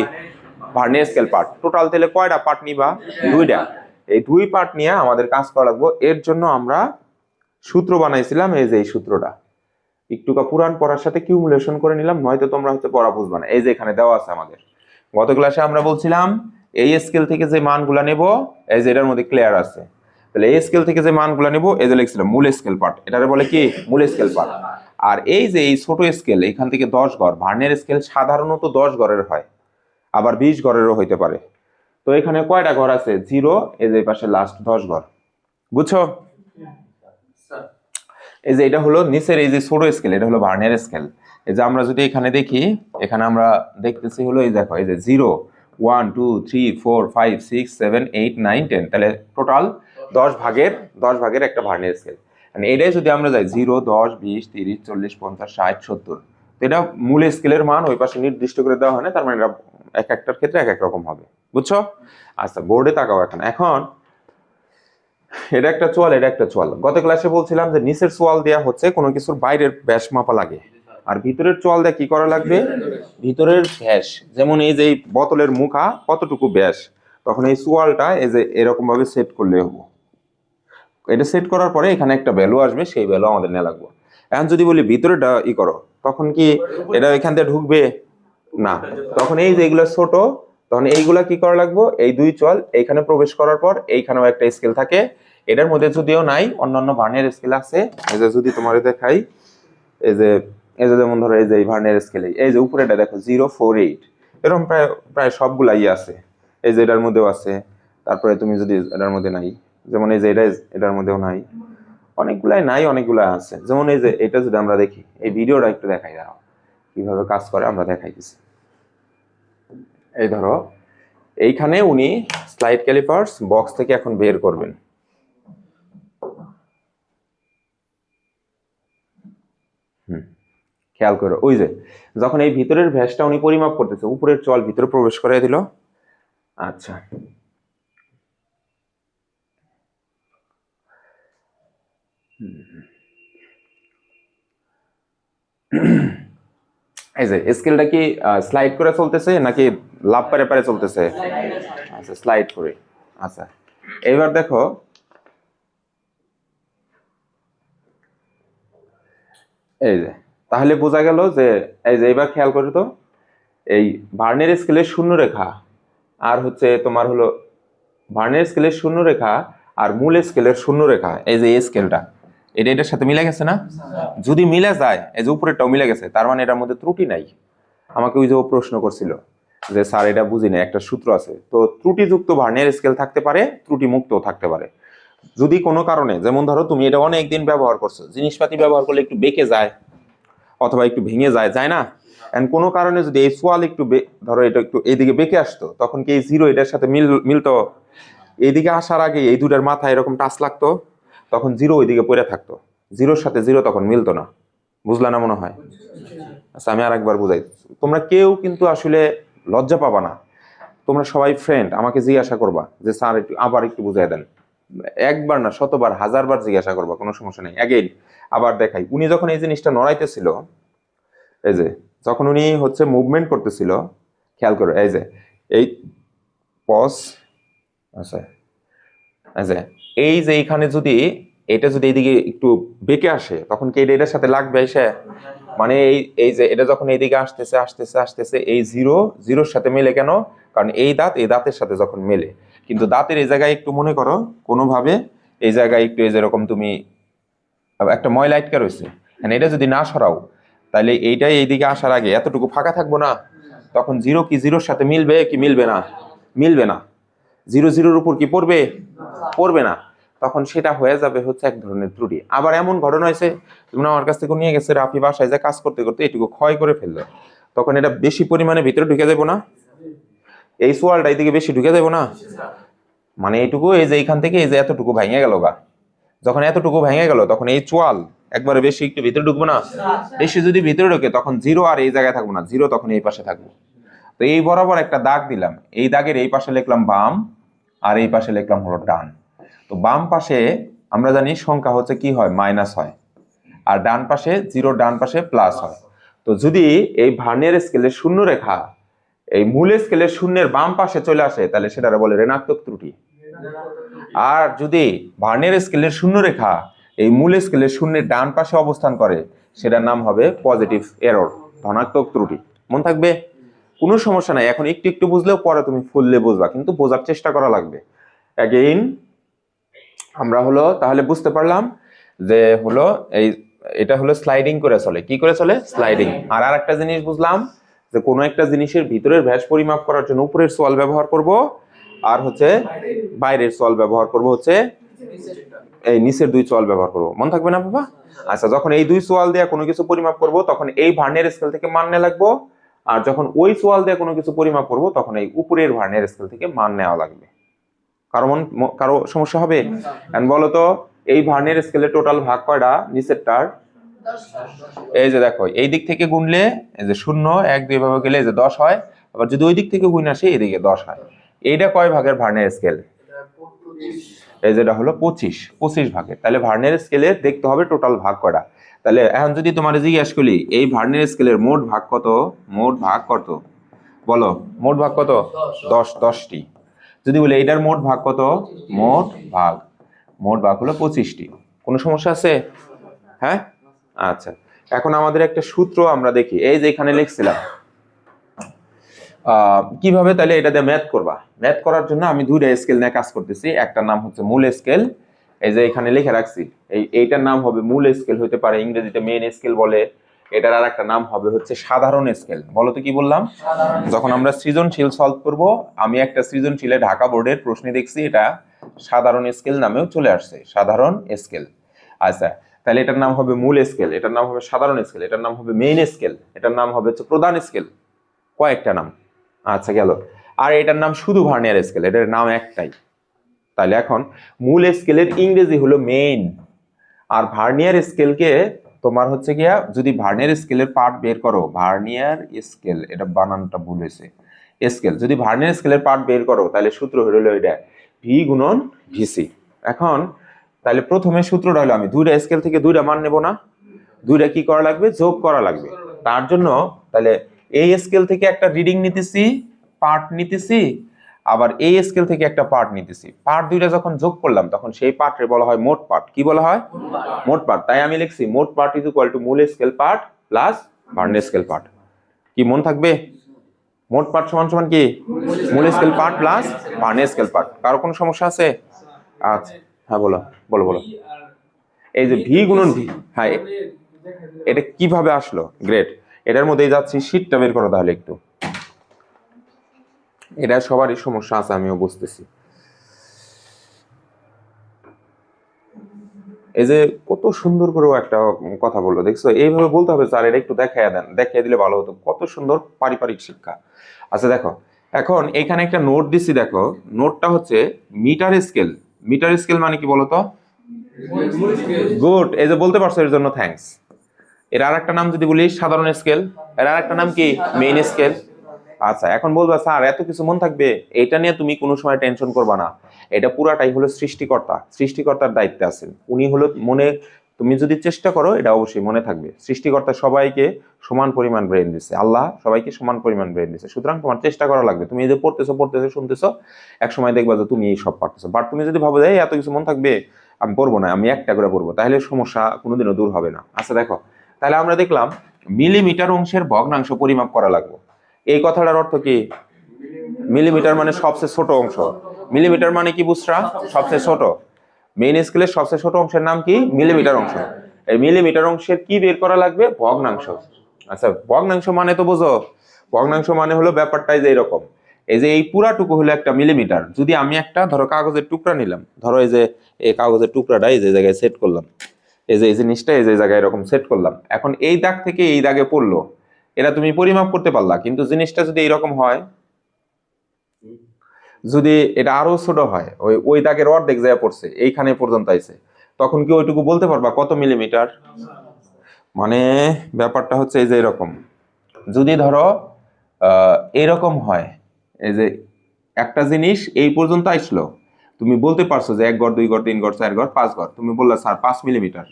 S1: Vernier scale part. টোটাল তাহলে কয়টা পার্ট নিবা? দুইটা। এই দুই পার্ট নিয়ে আমাদের কাজ করা লাগবে। এর জন্য আমরা সূত্র বানাইছিলাম, এই যে এই সূত্রটা একটুকা পুরান পড়ার সাথে কিউমুলেশন করে নিলাম, নয়তো তোমরা হচ্ছে পড়া বুঝবা না। এই যে এখানে দেওয়া আছে আমাদের। গত ক্লাসে আমরা বলছিলাম এই স্কেল থেকে যে মানগুলা নেব, এই যে এটার মধ্যে ক্লিয়ার আছে। তাহলে এই স্কেল থেকে যে মানগুলা নেব, এই যে লিখছিলাম মূল স্কেল পার্ট, এটারে বলে কি? মূল স্কেল পার্ট। আর এই যে এই ছোট স্কেল, এখান থেকে 10 গড়, ভার্নিয়ার স্কেল সাধারণত 10 গড়ের হয়, আবার 20 গড়েরও হইতে পারে। তো এখানে কয়টা ঘর আছে? 0, এই যে পাশে লাস্ট 10 ঘর। বুঝছো? এই যে এটা হলো নিচের এই যে ছোট স্কেল, এটা হলো ভার্নিয়ার স্কেল। এই যে আমরা যদি এখানে দেখি, এখানে আমরা দেখতেছি হলো এই দেখো, এই যে 0, 1, 2, 3, 4, 5, 6, 7, 8, 9, 10, তাহলে টোটাল 10 ভাগের একটা ভার্নিয়ার স্কেল। মানে এটাই যদি আমরা যাই 0, 10, 20, 30, 40, 50, 60, 70, তো এটা মূল স্কেলের মান ওই পাশে নির্দিষ্ট করে দেওয়া হয় না, তার মানে এটা এক একটার ক্ষেত্রে এক এক রকম হবে। বুঝছো? আচ্ছা, বোর্ডে তাকাও এখন এটা একটা চোয়াল, এটা একটা চোয়াল। গত ক্লাসে বলছিলাম যে নিচের চোয়াল দেয়া হচ্ছে কোনো কিছুর বাইরের ব্যাস মাপা লাগে, আর ভিতরের চোয়াল দিয়ে কি করা লাগবে? ভিতরের ব্যাস। যেমন এই যে বোতলের মুখা কতটুকু ব্যাস, তখন এই চোয়ালটা এই যে এরকম ভাবে সেট করলে হবো। এটা সেট করার পরে এখানে একটা ভ্যালু আসবে, সেই ভ্যালু আমাদের নেওয়া লাগবে। এখন যদি বলি ভিতরেটা করো, তখন কি এটা এখান দিয়ে ঢুকবে না? তখন এই যে এগুলো ছোট, তখন এইগুলা কি করা লাগবে? এই দুই চোয়াল এইখানে প্রবেশ করার পর এইখানেও একটা স্কেল থাকে, এটার মধ্যে যদিও নাই, অন্যান্য ভার্নিয়ার স্কেল আছে। এই যে যদি তোমার দেখাই, এই যে যেমন ধরো এই যে ভার্নিয়ার স্কেলে এই যে উপরেটা দেখো 048, এরকম প্রায় সবগুলাই আছে। এই যে এটার মধ্যেও আছে, তারপরে তুমি যদি এটার মধ্যে নাই, যেমন এই যে এটার মধ্যেও নাই, অনেকগুলাই নাই, অনেকগুলা আছে। যেমন এই যে এটা যদি আমরা দেখি, এই ভিডিওটা একটু দেখাই, দাঁড়াও কিভাবে কাজ করে আমরা দেখাইতেছি। এই ধরো এইখানে উনি স্লাইড ক্যালিপার্স বক্স থেকে এখন বের করবেন। খেয়াল করো, ওই যে যখন এই ভিতরের ভ্যাসটা উনি পরিমাপ করতেছে, উপরের চল ভিতরে প্রবেশ করে দিল। আচ্ছা, এই যে স্কেলটা কি স্লাইড করে চলতেছে নাকি লাভ পারে পারে চলতেছে? আচ্ছা, স্লাইড করে। আচ্ছা, এবার দেখো এই যে, তাহলে বোঝা গেল যে এই যে এবার খেয়াল করো তো, এই ভার্নিয়ার স্কেলের শূন্য রেখা আর হচ্ছে তোমার হলো ভার্নিয়ার স্কেলের শূন্য রেখা আর মূল স্কেলের শূন্য রেখা, এই যে এই স্কেলটা এটার সাথে মিলে গেছে না? যদি মিলে যায়, এই যে উপরেরটাও মিলে গেছে, তার মানে এটার মধ্যে ত্রুটি নাই। আমাকে ওই যে ও প্রশ্ন করছিল যে স্যার এটা বুঝি না, একটা সূত্র আছে। তো ত্রুটিযুক্ত ভার্নিয়ার স্কেল থাকতে পারে, ত্রুটি মুক্তও থাকতে পারে। যদি কোনো কারণে, যেমন ধরো তুমি এটা অনেক দিন ব্যবহার করছো, জিনিসপাতি ব্যবহার করলে একটু বেঁকে যায় অথবা একটু ভেঙে যায়, যায় না? এন্ড কোনো কারণে যদি এই সোয়াল একটু ধরো এটা একটু এইদিকে বেঁকে আসতো, তখন কি এই জিরো এটার সাথে মিলতো? এইদিকে আসার আগে এই দুটার মাথায় এরকম টাচ লাগতো, তখন জিরো ওইদিকে পড়ে থাকতো, জিরোর সাথে জিরো তখন মিলতো না। বুঝলা না মনে হয়? আচ্ছা আমি আরেকবার বুঝাই। তোমরা কেউ কিন্তু আসলে লজ্জা পাবা না, তোমরা সবাই ফ্রেন্ড, আমাকে জিজ্ঞাসা করবা যে স্যার একটু আবার একটু বুঝাই দেন। একবার না, শতবার, হাজারবার জিজ্ঞাসা করবা, কোনো সমস্যা নেই। অ্যাগেইন আবার দেখাই। উনি যখন এই জিনিসটা নড়াইতেছিল, এই যে যখন উনি হচ্ছে মুভমেন্ট করতেছিল, খেয়াল করো, এই যে এই পজ, আচ্ছা এই যে এইখানে যদি এটা যদি এইদিকে একটু বেঁকে আসে, তখন কি এটা এটার সাথে লাগবে এসে? মানে এই যে এটা যখন এইদিকে আসতেছে আসতেছে আসতেছে, এই জিরো জিরোর সাথে মেলে কেন? কারণ এই দাঁত এই দাঁতের সাথে যখন মেলে। কিন্তু দাঁতের এই জায়গায় একটু মনে করো কোনোভাবে এই জায়গায় একটু এই যেরকম তুমি একটা ময়লা আটকা রয়েছে, এটা যদি না সরাও, তাহলে এইটাই এইদিকে আসার আগে এতটুকু ফাঁকা থাকবো না? তখন জিরো কি জিরোর সাথে মিলবে কি মিলবে না? মিলবে না। জিরো জিরোর উপর কি পড়বে? পড়বে না। তখন সেটা হয়ে যাবে হচ্ছে এক ধরনের ত্রুটি। আবার এমন ঘটনা হয়েছে, তুমি আমার কাছ থেকে নিয়ে গেছে, রাফি বাসায় যে কাজ করতে করতে এটুকু ক্ষয় করে ফেললো, তখন এটা বেশি পরিমাণে ভিতরে ঢুকে যাবো না? এই সোয়ালটা এইদিকে বেশি ঢুকে যাবো না? মানে এইটুকু, এই যে এইখান থেকে এই যে এতটুকু ভেঙে গেল গা, যখন এতটুকু ভেঙে গেল তখন এই চোয়াল একবারে বেশি একটু ভিতরে ঢুকবো না? বেশি যদি ভিতরে ঢুকে তখন জিরো আর এই জায়গায় থাকবো না, জিরো তখন এই পাশে থাকবো। তো এই বরাবর একটা দাগ দিলাম, এই দাগের এই পাশে লিখলাম বাম আর এই পাশে লিখলাম হলো ডান। তো বাম পাশে আমরা জানি সংখ্যা হচ্ছে কি হয়, মাইনাস হয়, আর ডান পাশে জিরো, ডান পাশে প্লাস হয়। তো যদি এই ভার্নিয়ার স্কেলের শূন্য রেখা এই মূল স্কেলের শূন্যের বাম পাশে চলে আসে, তাহলে সেটা বলে ঋণাত্মক ত্রুটি। আর যদি ভার্নিয়ার স্কেলের শূন্য রেখা এই মূল স্কেলের শূন্যের ডান পাশে অবস্থান করে, সেটার নাম হবে পজিটিভ এরর, ধনাত্মক ত্রুটি। মন থাকবে? কোনো সমস্যা নাই। এখন একটু একটু বুঝলেও পরে তুমি ফুললে বুঝবা, কিন্তু বোঝার চেষ্টা করা লাগবে। অ্যাগেইন আমরা হলো তাহলে বুঝতে পারলাম যে হলো এটা হলো স্লাইডিং করে চলে। কি করে চলে? স্লাইডিং। আর একটা জিনিস বুঝলাম যে কোনো একটা জিনিসের ভিতরের ব্যাস পরিমাপ করার জন্য উপরের সোয়াল ব্যবহার করব, আর হচ্ছে বাইরের সোয়াল ব্যবহার করব হচ্ছে এই নিচের দুই সোয়াল ব্যবহার করব। মন থাকবে না বাবা? আচ্ছা, যখন এই দুই সোয়াল দিয়ে কোনো কিছু পরিমাপ করব তখন এই ভার্নিয়ার স্কেল থেকে মান নেওয়া লাগবে, আর যখন ওই সোয়াল দিয়ে কোনো কিছু পরিমাপ করব তখন এই উপরের ভার্নিয়ার স্কেল থেকে মান নেওয়া লাগবে। কারো সমস্যা হবে? এন্ড বলো তো এই ভার্নিয়ার স্কেলের টোটাল ভাগ কয়টা নিচেরটার? এই যে দেখো, এই দিক থেকে গুনলে এই যে 0 1 2 ভাবে গেলে এই যে 10 হয়, আবার যদি ওই দিক থেকে গুণ আসে এদিকে 10 হয়। এইটা কয় ভাগের ভার্নিয়ার স্কেল? এই যেটা হলো 25 ভাগের। তাহলে ভার্নিয়ার স্কেলের দেখতে হবে টোটাল ভাগ কয়টা। তাহলে এখন যদি তোমার জিজ্ঞেস করি এই ভার্নিয়ার স্কেলের মোট ভাগ কত, মোট ভাগ কত বলো, মোট ভাগ কত? 10টি। যদি বলি এইটার মোট ভাগ কত? মোট ভাগ হলো 25টি। কোনো সমস্যা আছে? হ্যাঁ, আচ্ছা। এখন আমাদের একটা সূত্র আমরা দেখি, এই যে এখানে লিখছিলাম কিভাবে তাহলে এটা দিয়ে ম্যাথ করবা। ম্যাথ করার জন্য আমি দুইটা স্কেল নিয়ে কাজ করতেছি। একটা নাম হচ্ছে মূল স্কেল, এই যে এখানে লিখে রাখছি, এইটার নাম হবে মূল স্কেল, হতে পারে ইংরেজিতে মেইন স্কেল বলে। এটার আর একটা নাম হবে হচ্ছে সাধারণ স্কেল। বলো তো কি বললাম? যখন আমরা সৃজনশীল সলভ করব, আমি একটা সৃজনশীলে ঢাকা বোর্ডের প্রশ্নে দেখছি এটা সাধারণ স্কেল নামেও চলে আসছে, সাধারণ স্কেল। আচ্ছা, তাহলে এটার নাম হবে মূল স্কেল, এটার নাম হবে সাধারণ স্কেল, এটার নাম হবে মেইন স্কেল, এটার নাম হবে হচ্ছে প্রধান স্কেল। কয়েকটা নাম। আচ্ছা গেল। আর এটার নাম শুধু ভার্নিয়ার স্কেল, এটার নাম একটাই। তাহলে এখন মূল স্কেলের ইংরেজি হলো মেইন, আর ভার্নিয়ার স্কেলকে তোমার হচ্ছে গিয়া যদি ভার্নিয়ার স্কেলের পার্ট বের করো, ভার্নিয়ার স্কেল, এটা বানানটা ভুল হয়েছে, স্কেল, যদি ভার্নিয়ার স্কেলের পার্ট বের করো তাহলে সূত্র হলো এটা ভি গুণন ভিসি। এখন তাহলে প্রথমে সূত্রটা হলো আমি দুইটা স্কেল থেকে দুইটা মান নেব না, দুইটা কি করা লাগবে? যোগ করা লাগবে। তার জন্য তাহলে এই স্কেল থেকে একটা রিডিং নিতেছি, পার্ট নিতেছি, আবার এই স্কেল থেকে একটা পার্ট নিতেছি। পার্ট দুইটা যখন যোগ করলাম তখন সেই পার্টের বলা হয় মোট পার্ট। কি বলা হয়? মোট পার্ট। তাই আমি লিখছি মোট পার্ট ইজ ইকুয়াল টু মূল scale part plus vernier scale part. কি মন থাকবে? মোট পার্ট সমান সমান কি? মূল scale part plus vernier scale part. কারো কোনো সমস্যা আছে? আচ্ছা, হ্যাঁ বলো বলো বলো। এই যে ভি গুণন ভি, হ্যাঁ এটা কিভাবে আসলো? গ্রেট। এটার মধ্যেই যাচ্ছি, শীটটা বের করো তাহলে একটু। এটা সবারই সমস্যা আছে, আমিও বুঝতেছি। এই যে কত সুন্দর করে ও একটা কথা বললো, দেখছো? এইভাবে বলতে হবে স্যার, এটা একটু দেখাইয়া দেন, দেখাই দিলে ভালো হতো। কত সুন্দর পারিবারিক শিক্ষা। আচ্ছা দেখো, এখন এখানে একটা নোট দিছি, দেখো নোটটা হচ্ছে মিটার স্কেল। মিটার স্কেল মানে কি বলতো? গুড, এই যে বলতে পারছো, এর জন্য থ্যাঙ্কস। এর আর একটা নাম যদি বলি সাধারণ স্কেল, এর আর একটা নাম কি? Main scale. আচ্ছা এখন বলবা স্যার এত কিছু মন থাকবে, এটা নিয়ে তুমি কোনো সময় টেনশন করবা না, এটা পুরাটাই হলো সৃষ্টিকর্তা, সৃষ্টিকর্তার দায়িত্বে আছেন উনি। হলো মনে, তুমি যদি চেষ্টা করো এটা অবশ্যই মনে থাকবে। সৃষ্টিকর্তা সবাইকে সমান পরিমাণ ব্রেন দিচ্ছে, আল্লাহ সবাইকে সমান পরিমাণ ব্রেন দিচ্ছে, সুতরাং তোমার চেষ্টা করা লাগবে। তুমি এই যে পড়তেছো পড়তেছো শুনতেছো, এক সময় দেখবা যে তুমি এই সব পারতেছো। বাট তুমি যদি ভাবো যে এই এত কিছু মন থাকবে, আমি পড়বো না, আমি একটা করে পড়বো, তাহলে সমস্যা কোনোদিনও দূর হবে না। আচ্ছা দেখো, তাহলে আমরা দেখলাম মিলিমিটার অংশের ভগ্নাংশ পরিমাপ করা লাগবে। এই কথাটার অর্থ কি? মিলিমিটার মানে সবচেয়ে ছোট অংশ। মিলিমিটার মানে কি বুঝরা? সবচেয়ে ছোট। মেইন স্কেলের সবচেয়ে ছোট অংশের নাম কি? মিলিমিটার অংশ। এই মিলিমিটার অংশের কি বের করা লাগবে? ভগ্নাংশ। আচ্ছা ভগ্নাংশ মানে তো বোঝো, ভগ্নাংশ মানে হলো ব্যাপারটাই যে এরকম, এই যে এই পুরাটুকু হলো একটা মিলিমিটার। যদি আমি একটা ধরো কাগজের টুকরা নিলাম, ধরো এই যে এই কাগজের টুকরাটা এই যে জায়গায় সেট করলাম, এই যে এই জিনিসটা এই যে জায়গায় এরকম সেট করলাম, এখন এই দাগ থেকে এই দাগে পড়লো, এটা তুমি পরিমাপ করতে পারলা। কিন্তু জিনিসটা যদি এইরকম হয়, যদি এটা আরো ছোট হয়, ওই ওই দাগের অর্ধেক জায়গা পড়ছে, এইখানে পর্যন্ত আইছে, তখন কি ওইটুকু বলতে পারবা কত মিলিমিটার? মানে ব্যাপারটা হচ্ছে এই যে এরকম, যদি ধরো এরকম হয়, এই যে একটা জিনিস এই পর্যন্ত আসলো, তুমি বলতে পারছো যে 1 গড় 2 গড় 3 গড় 4 গড় 5 গড়, তুমি বললা স্যার 5 মিলিমিটার।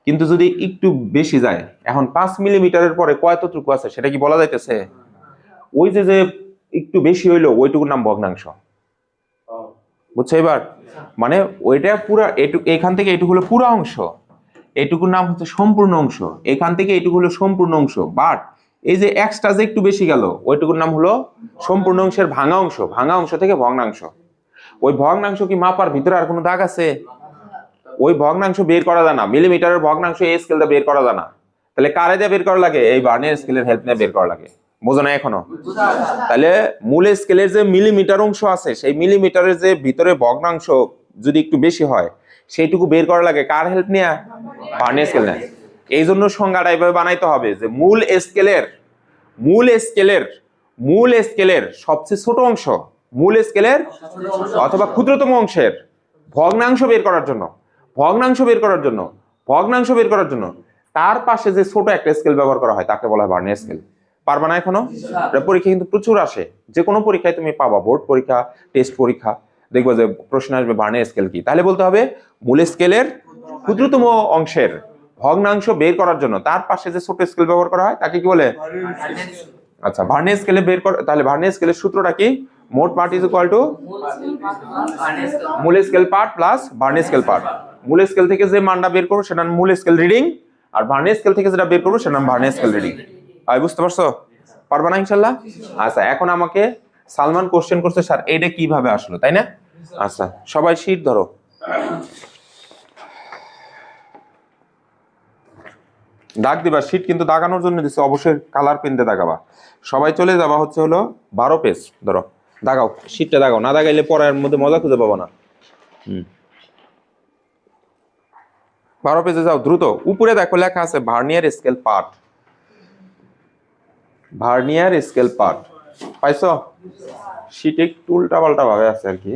S1: কিন্তু যদি একটু বেশি যায়, এখন 5 মিলিমিটারের পরে কয়তটুকু আছে সেটা কি বলা যাইতেছে? ওই যে যে একটু বেশি হইলো ওইটুকুর নাম ভগ্নাংশ। বুঝছো এবার? মানে ওইটা পুরা এখান থেকে এটুকু হলো পুরো অংশ, এটুকুর নাম হচ্ছে সম্পূর্ণ অংশ, এখান থেকে এটুকু হলো সম্পূর্ণ অংশ। বাট এই যে এক্সট্রা যে একটু বেশি গেল, ওইটুকুর নাম হলো সম্পূর্ণ অংশের ভাঙা অংশ। ভাঙা অংশ থেকে ভগ্নাংশ। ওই ভগ্নাংশ কি মাপার ভিতরে আর কোনো দাগ আছে? ওই ভগ্নাংশ বের করা যায় না, মিলিমিটারের ভগ্নাংশ এই স্কেলটা বের করা যায় না। তাহলে কারে দিয়ে বের করা লাগে? এই ভার্নিয়ার স্কেলের হেল্প নিয়ে বের করা লাগে। বোঝো না এখনো? তাহলে মূল স্কেলের যে মিলিমিটার অংশ আছে, সেই মিলিমিটারের যে ভিতরে ভগ্নাংশ যদি একটু বেশি হয়, সেইটুকু বের করা লাগে কার হেল্প নিয়ে? ভার্নিয়ার স্কেল নেয়। এই জন্য সংজ্ঞাটা এইভাবে বানাইতে হবে যে মূল স্কেলের মূল স্কেলের মূল স্কেলের সবচেয়ে ছোট অংশ, মূল স্কেলের অথবা ক্ষুদ্রতম অংশের ভগ্নাংশ বের করার জন্য, ভগ্নাংশ বের করার জন্য, ভগ্নাংশ বের করার জন্য তার পাশে যে ছোট একটা স্কেল ব্যবহার করা হয় তাকে বলা হয় ভার্নিয়ার স্কেল। পারবা না এখনো? পরীক্ষা কিন্তু প্রচুর আসে, যে কোনো পরীক্ষায় তুমি পাবা, বোর্ড পরীক্ষা, টেস্ট পরীক্ষা, দেখবো যে প্রশ্ন আসবে ভার্নিয়ার স্কেল কি, তাহলে বলতে হবে মূল স্কেলের ক্ষুদ্রতম অংশের ভগ্নাংশ বের করার জন্য তার পাশে যে ছোট স্কেল ব্যবহার করা হয় তাকে কি বলে? আচ্ছা ভার্নিয়ার স্কেলে বের কর, তাহলে ভার্নিয়ার স্কেলের সূত্রটা কি? মোট পার্ট ইজ ইকুয়াল টু মূল scale part plus vernier scale part. মূল স্কেল থেকে যে মানটা বের করবো সেটা মূল স্কেল রিডিং, আর ভার্নিয়ার স্কেল থেকে যেটা বের করবো সেটা ভার্নিয়ার স্কেল রিডিং। বুঝতে পারছো? পারবা না ইনশাল্লাহ? আচ্ছা এখন আমাকে সালমান কোশ্চেন করছে, স্যার এটা কিভাবে আসলো, তাই না? আচ্ছা সবাই শীট ধরো। দাগ দিবা, শীট কিন্তু দাগানোর জন্য দিচ্ছে, অবশ্যই কালার পেন দিয়ে দাগাবা। সবাই চলে যাবা হচ্ছে হলো 12 পেজ, ধরো দাগাও, শীটটা দাগাও, না দাগাইলে পড়ার মধ্যে মজা খুঁজে পাবো না। 12 পেজে যাও দ্রুত। উপরে দেখো লেখা আছে vernier scale part, vernier scale part, পাইছো? শীট একটু উল্টা পাল্টা ভাবে আছে আর কি।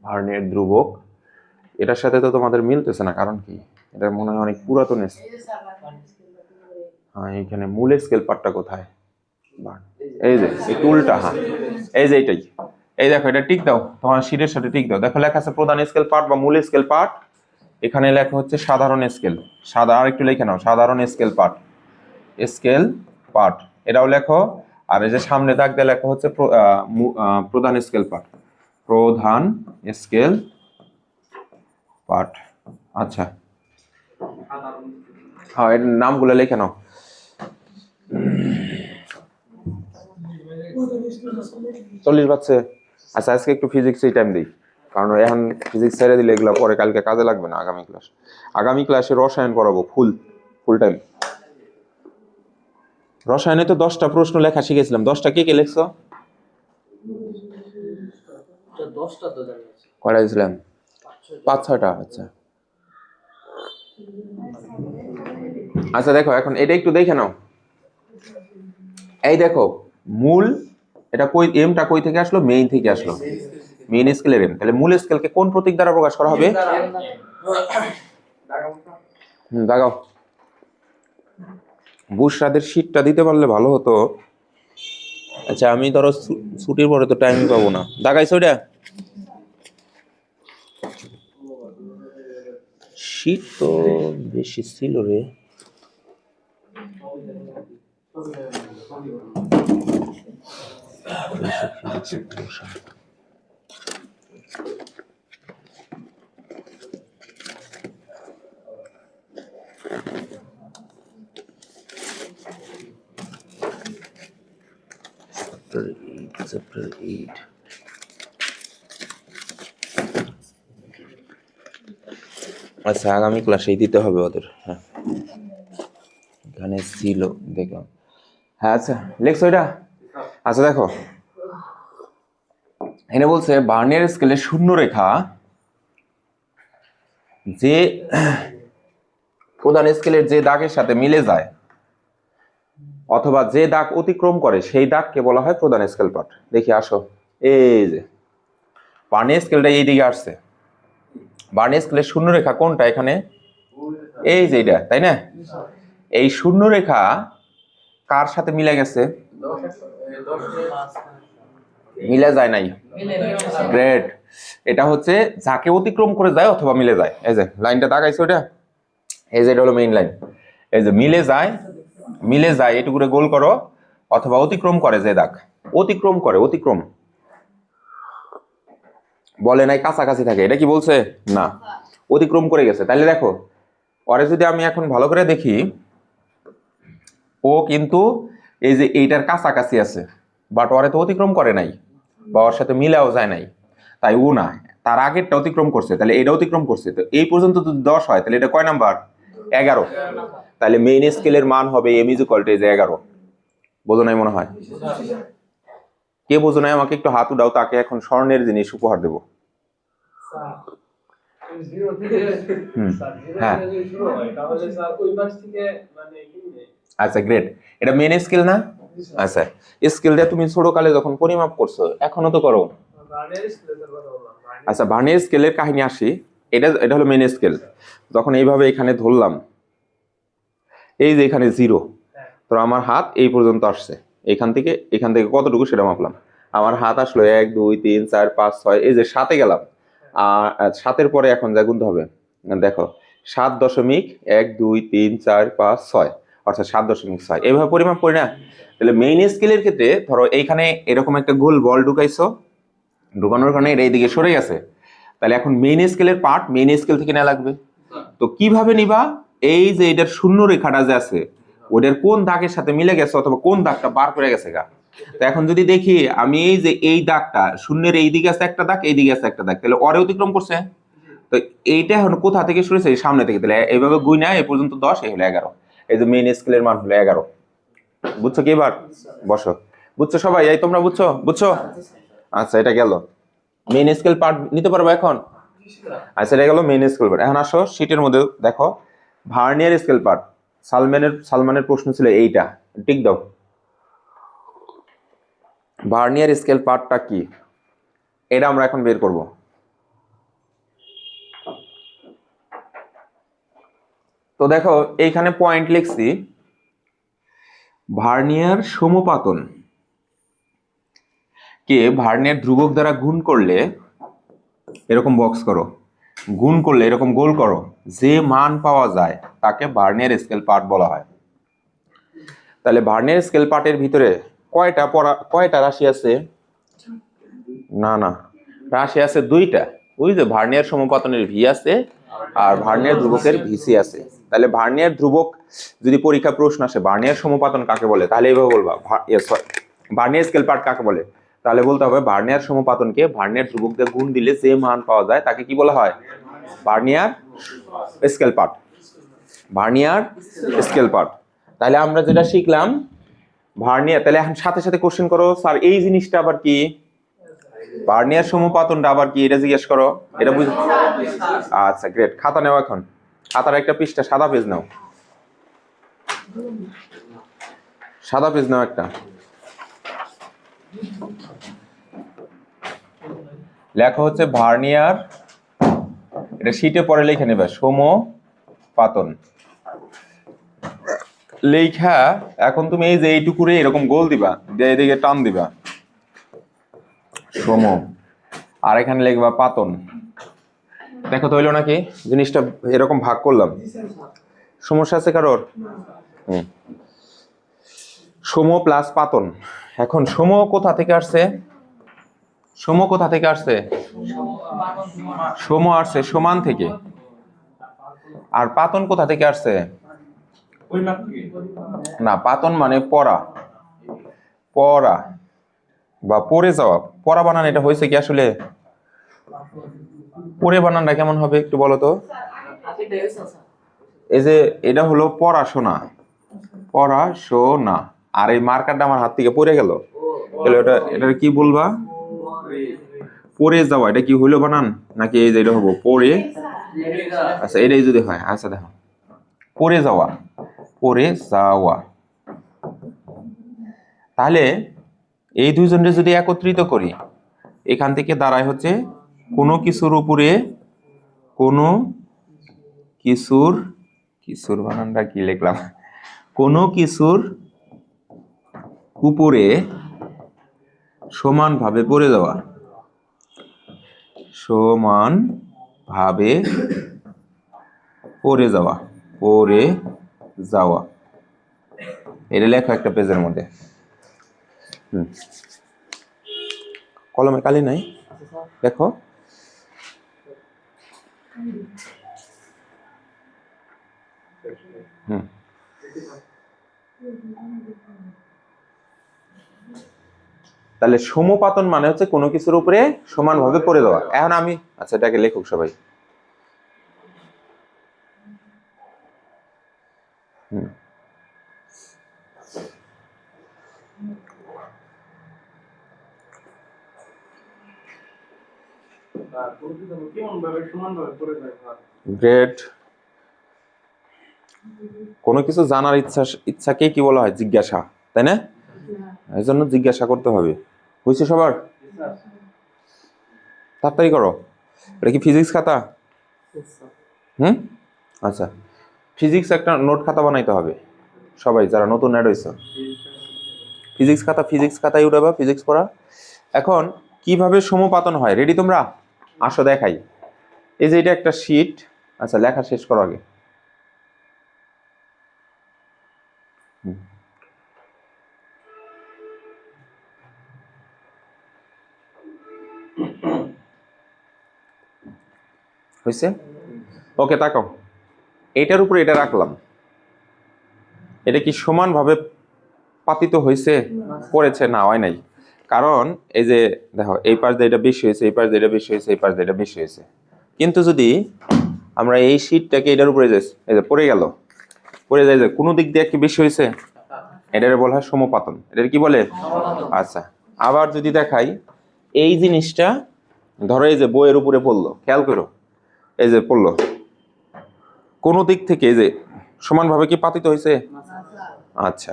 S1: ভার্নিয়ার ধ্রুবক, এটার সাথে তো তোমাদের মিলতেছে না, কারণ কি? এটা মনে হয় অনেক পুরাতন। হ্যাঁ এইখানে মূল স্কেল পার্টটা কোথায়? এই যে একটু উল্টা, হ্যাঁ এই যে এইটাই। এই দেখো এটা টিক দাও, তোমার শীটের সাথে টিক দাও। দেখো লেখা আছে প্রধান স্কেল পার্ট বা মূল স্কেল পার্ট, এখানে লেখা হচ্ছে সাধারণ স্কেল, আর একটু লিখে নাও সাধারণ স্কেল পার্ট, স্কেল পার্ট এটাও লেখো। আর এই যে সামনে দাগ দিয়ে লেখা হচ্ছে প্রধান স্কেল পার্ট, প্রধান স্কেল পার্ট। আচ্ছা হ্যাঁ এর নামগুলো লিখে নাও। চল্লিশ বাচ্চা। আচ্ছা আজকে একটু ফিজিক্সেই টাইম দিই, কারণ এখন ফিজিক্স ছেড়ে দিলে এগুলো পরে কালকে কাজে লাগবে না। আগামী ক্লাসে রসায়ন করাবো ফুল টাইম। রসায়নে তো 10টা প্রশ্ন লেখা শিখেছিলাম, 10টা কে কে লিখছো?
S2: 10টা তো জানি আছে।
S1: কয়টা দিয়েছিলাম? 5-6টা। আচ্ছা আচ্ছা দেখো এখন এটা একটু দেখে নাও। এই দেখো মূল, এটা কই, এমটা কই থেকে আসলো? মেইন থেকে আসলো, মেইন স্কেলের এম। তাহলে মূল স্কেলকে কোন প্রতীক দ্বারা প্রকাশ করা হবে? দাগাও। বুশরাদের শীটটা দিতে পারলে ভালো হতো। আচ্ছা আমি ধরো ছুটির পরে তো টাইমই পাবো না। দাগাইছো এটা? শীত তো বেশি ছিল রে। Chapter 8 আচ্ছা আগামী ক্লাসেই দিতে হবে ওদের। হ্যাঁ এখানে ছিল দেখলাম। হ্যাঁ আচ্ছা লেখছো এটা? আচ্ছা দেখো এখানে বলছে বার্নিয়ার স্কেলে শূন্য রেখা যে প্রধান স্কেলের যে দাগের সাথে মিলে যায় অথবা যে দাগ অতিক্রম করে সেই দাগকে বলা হয় প্রধান স্কেল পাঠ। দেখি আসো, এই যে বার্নিয়ার স্কেলটা এই দিকে আসছে, বার্নিয়ার স্কেলের শূন্য রেখা কোনটা? এখানে এই যে এটা, তাই না? এই শূন্য রেখা কার সাথে মিলে গেছে? মিলে যায় নাই? গ্রেট। এটা হচ্ছে যাকে অতিক্রম করে যায় অথবা মিলে যায়। এই যে লাইনটা দাগাইছে ওটা, এই যে এটা হলো মেইন লাইন। এই যে মিলে যায়, মিলে যায় এটুকুরে গোল করো, অথবা অতিক্রম করে যে দাগ, অতিক্রম করে, অতিক্রম বলে নাই কাছাকাছি থাকে। এটা কি বলছে? না, অতিক্রম করে গেছে। তাহলে দেখো ওরে যদি আমি এখন ভালো করে দেখি, ও কিন্তু এই যে এইটার কাছাকাছি আছে, বাট ওরে তো অতিক্রম করে নাই বা ওর সাথে মিলাও যায় নাই, তাই ও না, তার আগেরটা অতিক্রম করছে, তাহলে এটা অতিক্রম করছে। তো এই পর্যন্ত যদি 10 হয় তাহলে এটা কয় নাম্বার? 11। তাহলে মেইন স্কেলের মান হবে m = 11। বোঝো নাই মনে হয়? কে বোঝো নাই আমাকে একটু হাত উঠাও, তাকে এখন স্বর্ণের জিনিস উপহার দেবো। হ্যাঁ আচ্ছা গ্রেট। এটা মেইন স্কেল না? আচ্ছা স্কেলটা তুমি ছোট কালে যখন পরিমাপ করছো, এখনো তো করো। আচ্ছা ভার্নিয়ার স্কেলের কাহিনী আসি। এটা হলো মেইন স্কেল। যখন এইভাবে এখানে ধরলাম, এই যে এখানে 0, তো আমার হাত এই পর্যন্ত আসছে, এখান থেকে কতটুকু সেটা মাপলাম। আমার হাত আসলো 1 2 3 4 5 6, এই যে 7-এ গেলাম। আর 7-এর পরে এখন যা গুনতে হবে, দেখো 7.1 2 3 4 5 6, অর্থাৎ 7.6। এইভাবে পরিমাপ করি না? তাহলে মেইন স্কেলের ক্ষেত্রে ধরো এইখানে এরকম একটা গোল বল ঢুকাইছো, ঢুকানোর কারণে এটা এইদিকে সরে গেছে, তাহলে এখন মেইন স্কেলের পার্ট মেইন স্কেল থেকে নেওয়া লাগবে। তো কিভাবে নিবা? এই যে এটার শূন্য রেখাটা যে আছে ওটার কোন দাগের সাথে মিলে গেছে অথবা কোন দাগটা বার করে গেছে গা। তো এখন যদি দেখি আমি এই যে এই দাগটা শূন্যের এই দিকে আছে একটা দাগ, এই দিকে আছে একটা দাগ, তাহলে অরে অতিক্রম করছে। তো এইটা এখন কোথা থেকে শুরু হয়েছে? সামনে থেকে। তাহলে এইভাবে গুইনা এই পর্যন্ত 10, এই হলো 11। এই যে মেইন স্কেলের মান হলো 11। বুঝছো কি? এবার বসো। বুঝছো সবাই? এই তোমরা বুঝছো? বুঝছো? আচ্ছা এটা গেল মেইন স্কেল পার্ট। নিতে পারবো এখন? আচ্ছা এটা গেল মেইন স্কেল পার্ট। এখন আসো শীটের মধ্যে দেখো ভার্নিয়ার স্কেল পার্ট। সালমানের প্রশ্ন ছিল এইটা, টিক দাও। ভার্নিয়ার স্কেল পার্টটা কি এটা আমরা এখন বের করব। তো দেখো এইখানে পয়েন্ট লিখছি, ভার্নিয়ার সমপাতন কে ভার্নিয়ার ধ্রুবক দ্বারা গুণ করলে, এরকম বক্স করো, গুণ করলে এরকম গোল করো, যে মান পাওয়া যায় তাকে ভার্নিয়ার স্কেল পার্ট বলা হয়। তাহলে ভার্নিয়ার স্কেল পার্টের ভিতরে কয়টা রাশি আছে? না রাশি আছে 2টা। ওই যে ভার্নিয়ার সমপাতনের ভি আছে আর ভার্নিয়ার ধ্রুবকের ভিসি আছে। তাহলে ভার্নিয়ার ধ্রুবক যদি পরীক্ষা প্রশ্ন আসে ভার্নিয়ার সমপাতন কাকে বলে, তাহলে এইভাবে বলবা। ভার্নিয়ার স্কেল পার্ট কাকে বলে, তাহলে বলতে হবে ভার্নিয়ার সমপাতনকে ভার্নিয়ার ধ্রুবক দিয়ে গুণ দিলে যে মান পাওয়া যায় তাকে কি বলা হয়? Vernier scale part. Vernier scale part. তাহলে আমরা যেটা শিখলাম ভার্নিয়ার, তাহলে এখন সাথে সাথে কোশ্চেন করো স্যার এই জিনিসটা আবার কি, ভার্নিয়ার সমপাতনটা আবার কি, এটা জিজ্ঞেস করো, এটা বুঝ। আচ্ছা গ্রেট, খাতা নেও এখন, খাতার একটা পৃষ্ঠা সাদা পেজ নাও, সাদা পেজ নাও একটা, লেখা হচ্ছে ভার্নিয়ার, এটা শীটে পরে লিখে নেবে, সমপাতন লেখা। এখন তুমি এই যে এইটুকুরে এরকম গোল দিবা, দিয়ে এদিকে টান দিবা সম, আর এখানে লিখবা পাতন। দেখো তো হইলো নাকি জিনিসটা, এরকম ভাগ করলাম, সমস্যা আছে কারোর? সম প্লাস পাতন। এখন সম কোথা থেকে আসছে, সম কোথা থেকে আসছে, সম আসছে সমান থেকে, আর পাতন কোথা থেকে আসছে, না পাতন মানে পড়া, পড়া বা পড়ে যাওয়া, পড়া বানান এটা হয়েছে কি আসলে, পড়ে বানানটা কেমন হবে একটু বলো তো। এই যে এটা হলো পড়াশোনা, পড়াশোনা, আর এই মার্কারটা আমার হাত থেকে পড়ে গেল, তাহলে এটা কি বলবা, পড়ে যাওয়া। এটা কি হইলো বানান নাকি এই যে এটা হবো পড়ে, আচ্ছা এটাই যদি হয়, আচ্ছা দেখো পড়ে যাওয়া, পড়ে যাওয়া। তাহলে এই দুইজনকে যদি একত্রিত করি, এখান থেকে দাঁড়ায় হচ্ছে কোনো কিছুর উপরে, কোনো কিছুর, কিছুর বানানটা কি লিখলাম, কোনো কিছুর উপরে সমানভাবে পড়ে যাওয়া, সমান ভাবে পড়ে যাওয়া, পড়ে যাওয়া, এটা লেখো একটা পেজের মধ্যে। কলমে কালি নাই, দেখো তাহলে সমপাতন মানে হচ্ছে কোনো কিছুর উপরে সমানভাবে পড়ে দেওয়া। এখন আমি, আচ্ছা এটাকে লেখক সবাই, গ্রেট। কোনো কিছু জানার ইচ্ছাকে কি বলা হয়, জিজ্ঞাসা, তাই না? এই জন্য জিজ্ঞাসা করতে হবে। বুঝছে সবার? তাড়াতাড়ি করো। এটা কি ফিজিক্স খাতা? আচ্ছা, ফিজিক্স একটা নোট খাতা বানাইতে হবে সবাই যারা নতুন অ্যাড হয়েছে। ফিজিক্স খাতায় উঠাবা, ফিজিক্স পড়া। এখন কিভাবে সমপাতন হয় রেডি তোমরা? আসো দেখাই। এই যে এটা একটা শীট, আচ্ছা লেখা শেষ করো আগে। হয়েছে? ওকে তাকাও, এটার উপরে এটা রাখলাম, এটা কি সমানভাবে পাতিত হয়েছে, পড়েছে? না, হয় নাই। কারণ এই যে দেখো, এই পাশ দিয়ে এটা বেশি হয়েছে, এই পাশ দিয়ে এটা বেশি হয়েছে, এই পাশ দিয়ে এটা বেশি হয়েছে। কিন্তু যদি আমরা এই শীটটাকে এটার উপরে যাই, এই যে পড়ে গেল, পড়ে যায় যে কোনো দিক দিয়ে কি বেশি হয়েছে, এটার বলা হয় সমপাতন। এটার কি বলে? আচ্ছা, আবার যদি দেখাই এই জিনিসটা, ধরো এই যে বইয়ের উপরে পড়লো, খেয়াল করো, এই যে পড়লো, কোন দিক থেকে এই যে সমানভাবে কি পাতিত হয়েছে? আচ্ছা,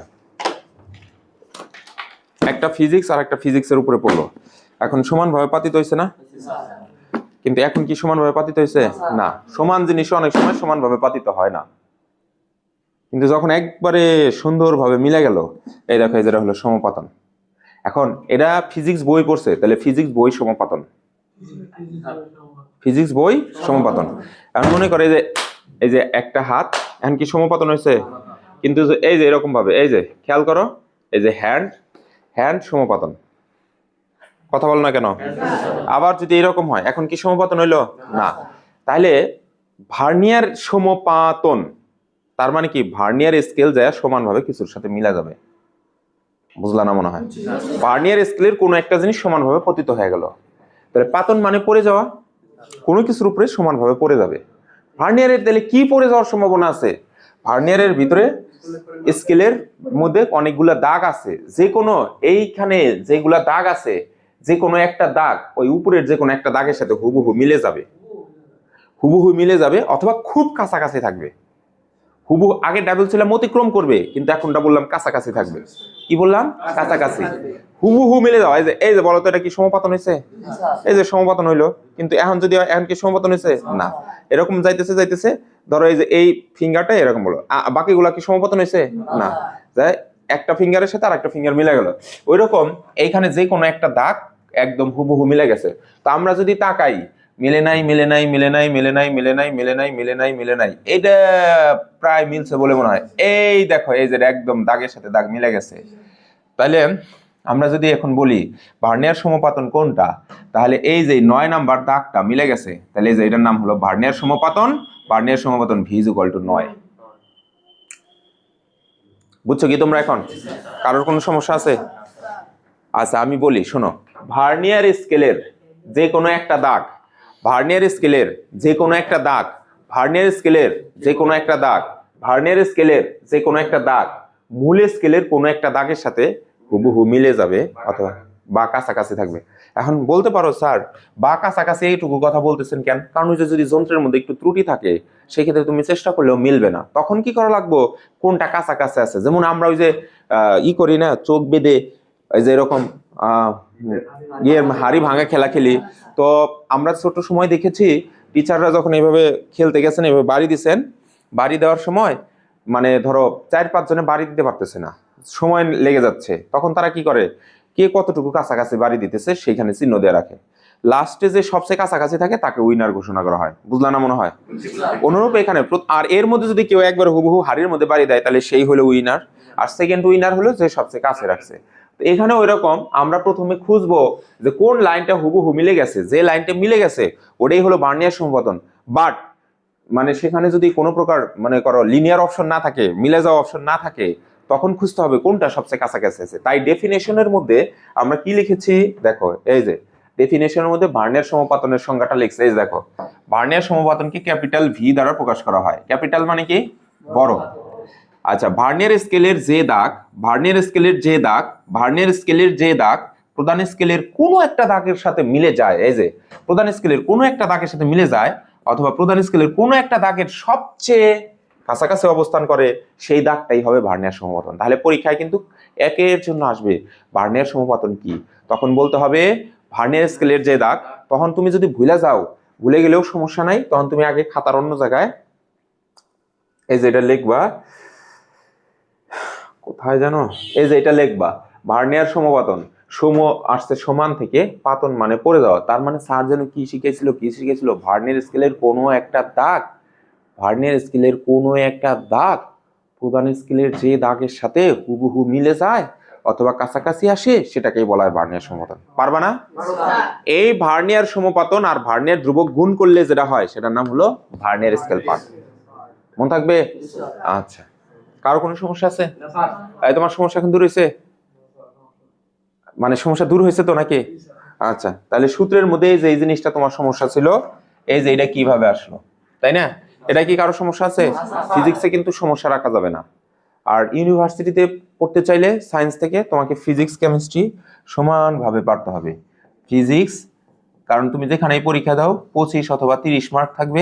S1: একটা ফিজিক্স আর একটা ফিজিক্সের উপরে পড়লো, এখন সমানভাবে পাতিত হয়েছে না? কিন্তু এখন কি সমানভাবে পাতিত হয়েছে? না। সমান জিনিস অনেক সময় সমানভাবে পাতিত হয় না, কিন্তু যখন একবারে সুন্দরভাবে মিলে গেল, এই দেখো এই যেটা হলো সমপাতন। এখন এটা ফিজিক্স বই পড়ছে, তাহলে ফিজিক্স বই সমপাতন, ফিজিক্স বই সমপাতন। এখন মনে করে এই যে একটা হাত, এখন কি সমপাতন হয়েছে? কিন্তু এই যে এরকম ভাবে, এই যে খেয়াল করো, এই যে হ্যান্ড সমপাতন, কথা বল না কেন? আবার যদি এরকম হয়, এখন কি সমপাতন হইলো? না। তাহলে ভার্নিয়ার সমপাতন, তার মানে কি ভার্নিয়ার স্কেল যায় সমানভাবে কিছুর সাথে মিলা যাবে। বুঝলা না মনে হয়? ভার্নিয়ার স্কেলের কোনো একটা জিনিস সমানভাবে পতিত হয়ে গেল, তাহলে পাতন মানে পড়ে যাওয়া, কোনো কিছুর উপরে সমানভাবে পড়ে যাবে। ভার্নিয়ারের তাহলে কি পড়ে যাওয়ার সম্ভাবনা আছে? ভার্নিয়ারের ভিতরে স্কেলের মধ্যে অনেকগুলা দাগ আছে, যে কোনো এইখানে যেগুলা দাগ আছে যে কোনো একটা দাগ ওই উপরের যে কোনো একটা দাগের সাথে হুবহু মিলে যাবে, হুবহু মিলে যাবে অথবা খুব কাছাকাছি থাকবে। হুবহু আগে ডাবল ছিলাম অতিক্রম করবে, কিন্তু এখনটা বললাম কাছাকাছি থাকবে। কি বললাম? কাছাকাছি, হুবহু মিলে যাওয়া। এই যে বলো তো এটা কি সমপাতন হয়েছে? এই যে সমপাতন হইলো, কিন্তু এখন যদি এখন কি সমপাতন হয়েছে? না, এরকম যাইতেছে যাইতেছে, ধরো এই যে এই ফিঙ্গারটা এরকম বলো, বাকিগুলা কি সমপাতন হয়েছে? না, যাই একটা ফিঙ্গারের সাথে আর একটা ফিঙ্গার মিলে গেল। ওই রকম এইখানে যে কোনো একটা দাগ একদম হুবহু মিলে গেছে। তো আমরা যদি তাকাই, মিলে নাই মিলে নাই মিলে নাই মিলে নাই মিলে নাই মিলে নাই মিলে নাই মিলে নাই, এটা প্রায় মিলছে বলে মনে হয়। এই দেখো, এই যে একদম দাগের সাথে দাগ মিলে গেছে। তাহলে আমরা যদি এখন বলি ভার্নিয়ার সমপাতন কোনটা, তাহলে এই যে 9 নাম্বার দাগটা মিলে গেছে, তাহলে এই যে এটার নাম হলো ভার্নিয়ার সমপাতন। ভার্নিয়ার সমপাতন V = 9। বুঝছো কি তোমরা এখন? কারোর কোনো সমস্যা আছে? আচ্ছা আমি বলি, শোনো, ভার্নিয়ার স্কেলের যে কোনো একটা দাগ, ভার্নিয়ার স্কেলের যে কোনো একটা দাগ, ভার্নিয়ার স্কেলের যে কোনো একটা দাগ, ভার্নিয়ার স্কেলের যে কোনো একটা দাগ মূল স্কেলের কোনো একটা দাগের সাথে হুবহু মিলে যাবে অথবা বা কাছাকাছি থাকবে। এখন বলতে পারো স্যার বা কাছাকাছি এইটুকু কথা বলতেছেন কেন? কারণ ওই যে যদি যন্ত্রের মধ্যে একটু ত্রুটি থাকে সেক্ষেত্রে তুমি চেষ্টা করলেও মিলবে না। তখন কি করা লাগবো? কোনটা কাছাকাছি আছে। যেমন আমরা ওই যে করি না, চোখ বেঁধে এই যে এরকম হাড়ি ভাঙা খেলা খেলি। তো আমরা ছোট সময় দেখেছি টিচাররা যখন এইভাবে খেলতে গেছেন, এইভাবে বাড়ি দিচ্ছেন, বাড়ি দেওয়ার সময় মানে ধরো 4-5 জনে বাড়ি দিতে পারতেছে না, সময় লেগে যাচ্ছে, তখন তারা কি করে, কে কতটুকু কাছাকাছি বাড়ি দিতেছে সেইখানে চিহ্ন দিয়ে রাখে। লাস্টে যে সবচেয়ে কাছাকাছি থাকে তাকে উইনার ঘোষণা করা হয়। বুঝলা না মনে হয়? অনুরূপ এখানে আর এর মধ্যে যদি কেউ একবার হুবহু হাড়ির মধ্যে বাড়ি দেয় তাহলে সেই হলো উইনার, আর সেকেন্ড উইনার হলো যে সবচেয়ে কাছে রাখছে। তো এখানে ওই রকম আমরা প্রথমে খুঁজবো যে কোন লাইনটা হুবহু মিলে গেছে, যে লাইনটা মিলে গেছে ওটাই হলো ভার্নিয়ার সমপাতন। বাট মানে সেখানে যদি কোনো প্রকার মনে করো লিনিয়ার অপশন না থাকে, মিলে যাওয়া অপশন না থাকে, তখন খুঁজতে হবে কোনটা সবচেয়ে কাছাকাছি আছে। তাই ডেফিনেশনের মধ্যে আমরা কি লিখেছি দেখো, এই যে ডেফিনেশনের মধ্যে ভার্নিয়ার সমপাতনের সংজ্ঞাটা লিখছে, এই দেখো, ভার্নিয়ার সমপাতনকে ক্যাপিটাল V দ্বারা প্রকাশ করা হয়। ক্যাপিটাল মানে কি? বড়। আচ্ছা, ভার্নিয়ার স্কেলের যে দাগ, ভার্নিয়ার স্কেলের যে দাগ, ভার্নিয়ার স্কেলের যে দাগ প্রধান স্কেলের কোনো একটা দাগের সাথে মিলে যায়, এই যে প্রধান স্কেলের কোনো একটা দাগের সাথে মিলে যায় অথবা প্রধান স্কেলের কোনো একটা দাগের সবচেয়ে কাছাকাছি অবস্থান করে, সেই দাগটাই হবে ভার্নিয়ার সমপাতন। তাহলে পরীক্ষায় কিন্তু একের জন্য আসবে ভার্নিয়ার সমপাতন কি, তখন বলতে হবে ভার্নিয়ার স্কেলের যে দাগ। তখন তুমি যদি ভুলে যাও, ভুলে গেলেও সমস্যা নাই, তখন তুমি আগে খাতার অন্য জায়গায় এই যে এটা লিখবা, কোথায় জানো, এই যে এটা লিখবা ভার্নিয়ার সমপাতন, সম আসছে সমান থেকে, পাতন মানে পড়ে যাওয়া। তার মানে স্যার যেন কি শিখেছিল, ভার্নিয়ার স্কেলের কোনো একটা দাগ, ভার্নিয়ার স্কেলের কোনো একটা দাগ প্রধান স্কেলের যে দাগের সাথে হুবহু মিলে যায় অথবা কাছাকাছি আসে, সেটাকেই বলা হয় ভার্নিয়ার সমপাতন। পারবা না? এই ভার্নিয়ার সমপাতন আর ভার্নিয়ার ধ্রুবক গুণ করলে যেটা হয় সেটার নাম হলো ভার্নিয়ার স্কেল পার্ট। মনে থাকবে? আচ্ছা, কারো কোনো সমস্যা আছে? এই তোমার সমস্যা এখন দূর হয়েছে? মানে সমস্যা দূর হয়েছে তো নাকি? আচ্ছা, তাহলে সূত্রের মধ্যে যে এই জিনিসটা তোমার সমস্যা ছিল, এই যে এটা কিভাবে আসলো, তাই না? এটা কি কারো সমস্যা আছে? ফিজিক্সে কিন্তু সমস্যা রাখা যাবে না। আর ইউনিভার্সিটিতে পড়তে চাইলে সায়েন্স থেকে তোমাকে ফিজিক্স কেমিস্ট্রি সমানভাবে পারতে হবে। ফিজিক্স, কারণ তুমি যেখানেই পরীক্ষা দাও 25 অথবা 30 মার্ক থাকবে,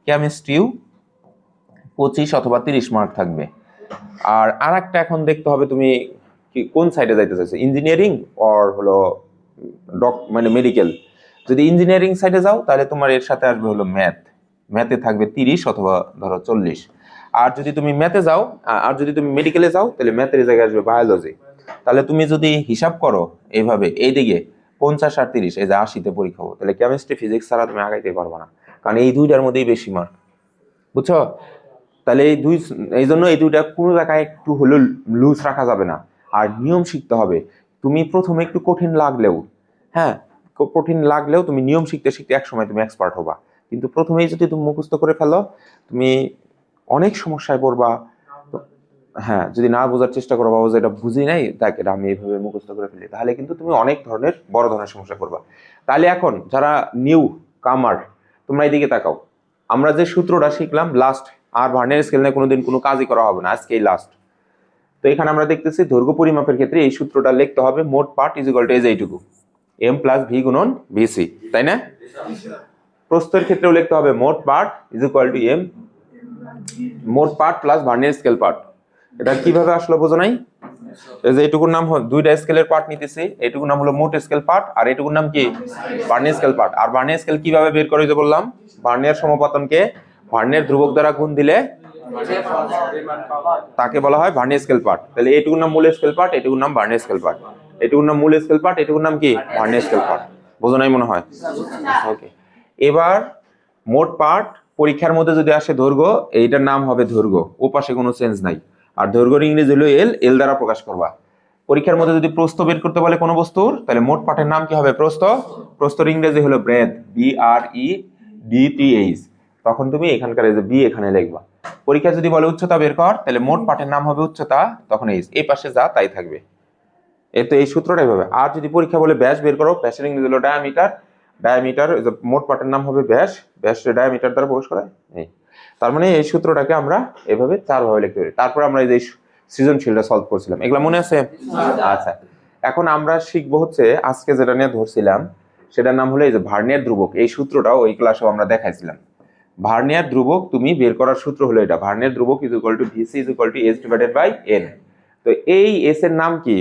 S1: কেমিস্ট্রিও 25 অথবা 30 মার্ক থাকবে। আর আরেকটা এখন দেখতে হবে তুমি কি কোন সাইডে যাইতে চাইছো, ইঞ্জিনিয়ারিং অর হলো মানে মেডিকেল। যদি ইঞ্জিনিয়ারিং সাইডে যাও তাহলে তোমার এর সাথে আসবে হলো ম্যাথ, ম্যাথে থাকবে 30 অথবা ধরো 40। আর যদি তুমি ম্যাথে যাও, আর যদি তুমি মেডিকেলে যাও তাহলে ম্যাথের জায়গায় আসবে বায়োলজি। তাহলে তুমি যদি হিসাব করো এইভাবে, এইদিকে 50 আর 30, এই যে 80তে পরীক্ষা হবে, তাহলে কেমিস্ট্রি ফিজিক্স ছাড়া তুমি আগাইতে পারবে না, কারণ এই দুইটার মধ্যেই বেশি মার্ক। বুঝছো? তাহলে এই জন্য এই দুইটা কোনো জায়গায় একটু হলেও লুজ রাখা যাবে না। আর নিয়ম শিখতে হবে। তুমি প্রথমে একটু কঠিন লাগলেও, হ্যাঁ কঠিন লাগলেও তুমি নিয়ম শিখতে শিখতে একসময় তুমি এক্সপার্ট হবা। কিন্তু প্রথমেই যদি তুমি মুখস্থ করে ফেলো, তুমি অনেক সমস্যায় পড়বা। হ্যাঁ, যদি না বোঝার চেষ্টা করো, বাবা এটা বুঝি নাই, দেখ এটা আমি এইভাবে মুখস্থ করে ফেলি, তাহলে কিন্তু তুমি অনেক ধরনের বড় ধরনের সমস্যা করবা। তাহলে এখন যারা নিউ কামার, তোমরা এইদিকে তাকাও। আমরা যে সূত্রটা শিখলাম লাস্ট, আর ভার্নিয়ার স্কেল নিয়ে কোনোদিন কোনো কাজই করা হবে না, আজকেই লাস্ট। তো এখানে আমরা দেখতেছি দৈর্ঘ্য পরিমাপের ক্ষেত্রে এই সূত্রটা লিখতে হবে, মোট part is equal to as এইটুকু এম প্লাস ভি গুণন ভিসি, তাই না? প্রস্থের ক্ষেত্রেও লিখতে হবে মোট part is equal to M, মোট part plus vernier scale part. এটা কিভাবে আসলো বোঝো নাই? এই যে এইটুকুর নাম দুইটা স্কেলের পার্ট নিতেছি, এইটুকুর নাম হলো মোট স্কেল পার্ট আর এইটুকুর নাম কি ভার্নিয়ার স্কেল পার্ট। আর ভার্নিয়ার স্কেল কিভাবে বের করে যে বললাম, ভার্নিয়ার সমাপতনকে ভার্নিয়ার ধ্রুবক দ্বারা গুণ দিলে তাকে বলা হয় ভার্নিয়ার স্কেল পার্ট। তাহলে এইটুকুর নাম মূল স্কেল পার্ট, এইটুকুর নাম ভার্নিয়ার স্কেল পার্ট, এইটুকুর নাম মূল স্কেল পার্ট, এইটুকুর নাম কি ভার্নিয়ার স্কেল পার্ট। বোঝো নাই মনে হয়? ওকে, এবার মোট পার্ট পরীক্ষার মধ্যে যদি আসে দৈর্ঘ্য, এইটার নাম হবে দৈর্ঘ্য, ও পাশে কোনো চেঞ্জ নাই। আর দৈর্ঘ্যের ইংরেজি হলো এল, এল দ্বারা প্রকাশ করবা। পরীক্ষার মধ্যে যদি প্রস্থ বের করতে বলে কোনো বস্তুর, তাহলে মোট পার্টের নাম কি হবে প্রস্থ, প্রস্থর ইংরেজি হলো ব্রেথ, বি আর ই ডি টি এইচ। তখন তুমি এখানকার এই যে বি এখানে লিখবা। পরীক্ষা যদি বলে উচ্চতা বের কর, তাহলে মোট পার্টের নাম হবে উচ্চতা, তখন এইচ, এই পাশে যা তাই থাকবে। তো এই সূত্রটাই হবে। আর যদি পরীক্ষা বলে ব্যাস বের করো, ব্যাসের ইংরেজি হলো ডায়ামিটার, ডায়ামিটার মোট পার্টের নাম হবে ব্যাস, ব্যাসের ডায়ামিটার দ্বারা প্রকাশ করা এই। তার মানে এই সূত্রটাকে আমরা এভাবে চারভাবে লিখতে পারি। তারপর আমরা এই যে সৃজনশীলটা সলভ করছিলাম, এগুলা মনে আছে? আচ্ছা, এখন আমরা শিখবো হচ্ছে আজকে যেটা নিয়ে ধরছিলাম সেটার নাম হলো এই যে ভার্নিয়ার ধ্রুবক। এই সূত্রটাও ওই ক্লাসেও আমরা দেখাইছিলাম। ভার্নিয়ার ধ্রুবক তুমি বের করার সূত্র হলো এটা, ভার্নিয়ার ধ্রুবক is equal to VC is equal to s divided by n. তো এই এস এর নাম কি?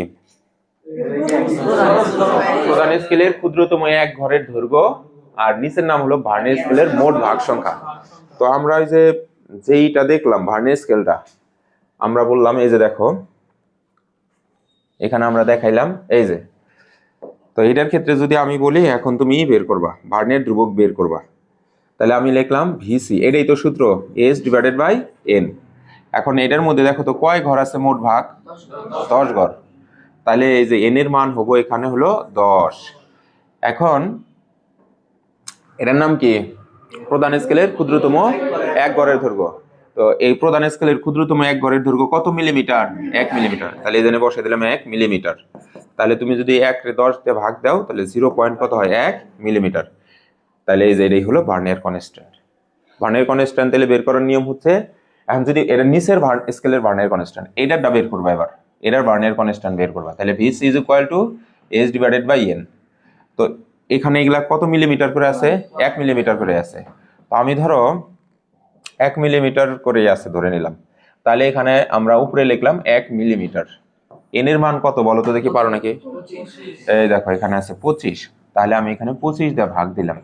S1: প্রধান স্কেলের ক্ষুদ্রতম এক ঘরের দৈর্ঘ্য, আর নিচের নাম হলো ভার্নিয়ার স্কেলের মোট ভাগ সংখ্যা। তো আমরা এই যে যেইটা দেখলাম ভার্নিয়ার স্কেলটা, আমরা বললাম এই যে দেখো এখানে আমরা দেখাইলাম এই যে, তো এটার ক্ষেত্রে যদি আমি বলি এখন তুমি বের করবা ভার্নিয়ার ধ্রুবক বের করবা, তাহলে আমি লিখলাম ভিসি, এটাই তো সূত্র, এস ডিভাইডেড বাই এন। এখন এটার মধ্যে দেখো তো কয় ঘর আছে মোট ভাগ, 10 ঘর। তাহলে এই যে এন এর মান হবো এখানে হলো 10। এখন এটার নাম কি? প্রধান স্কেলের ক্ষুদ্রতম এক ঘরের দৈর্ঘ্য। তো এই প্রধান স্কেলের ক্ষুদ্রতম এক ঘরের দৈর্ঘ্য কত মিলিমিটার? 1 মিলিমিটার। তাহলে এখানে বসে দিলাম 1 মিলিমিটার। তাহলে তুমি যদি 1 রে 10 দিয়ে ভাগ দাও তাহলে 0. কত হয়? 1 মিলিমিটার। তাহলে এই যে এটাই হলো ভার্নিয়ার কনস্ট্যান্ট। ভার্নিয়ার কনস্ট্যান্ট তাহলে বের করার নিয়ম হচ্ছে, এখন যদি এটা নিচের স্কেলের ভার্নিয়ার কনস্ট্যান্ট, এটারটা বের করবা, এবার এটার ভার্নিয়ার কনস্ট্যান্ট বের করবা। তাহলে VC is equal to s divided by n. তো এখানে এগুলা কত মিলিমিটার করে আছে? 1 মিলিমিটার করে আছে। তো আমি ধরো 1 মিলিমিটার করে আছে ধরে নিলাম, তাহলে এখানে আমরা উপরে লিখলাম 1 মিলিমিটার। এন এর মান কত বলো তো দেখি, পারো নাকি? এই দেখো এখানে আছে 25, তাহলে আমি এখানে 25 দিয়ে ভাগ দিলাম।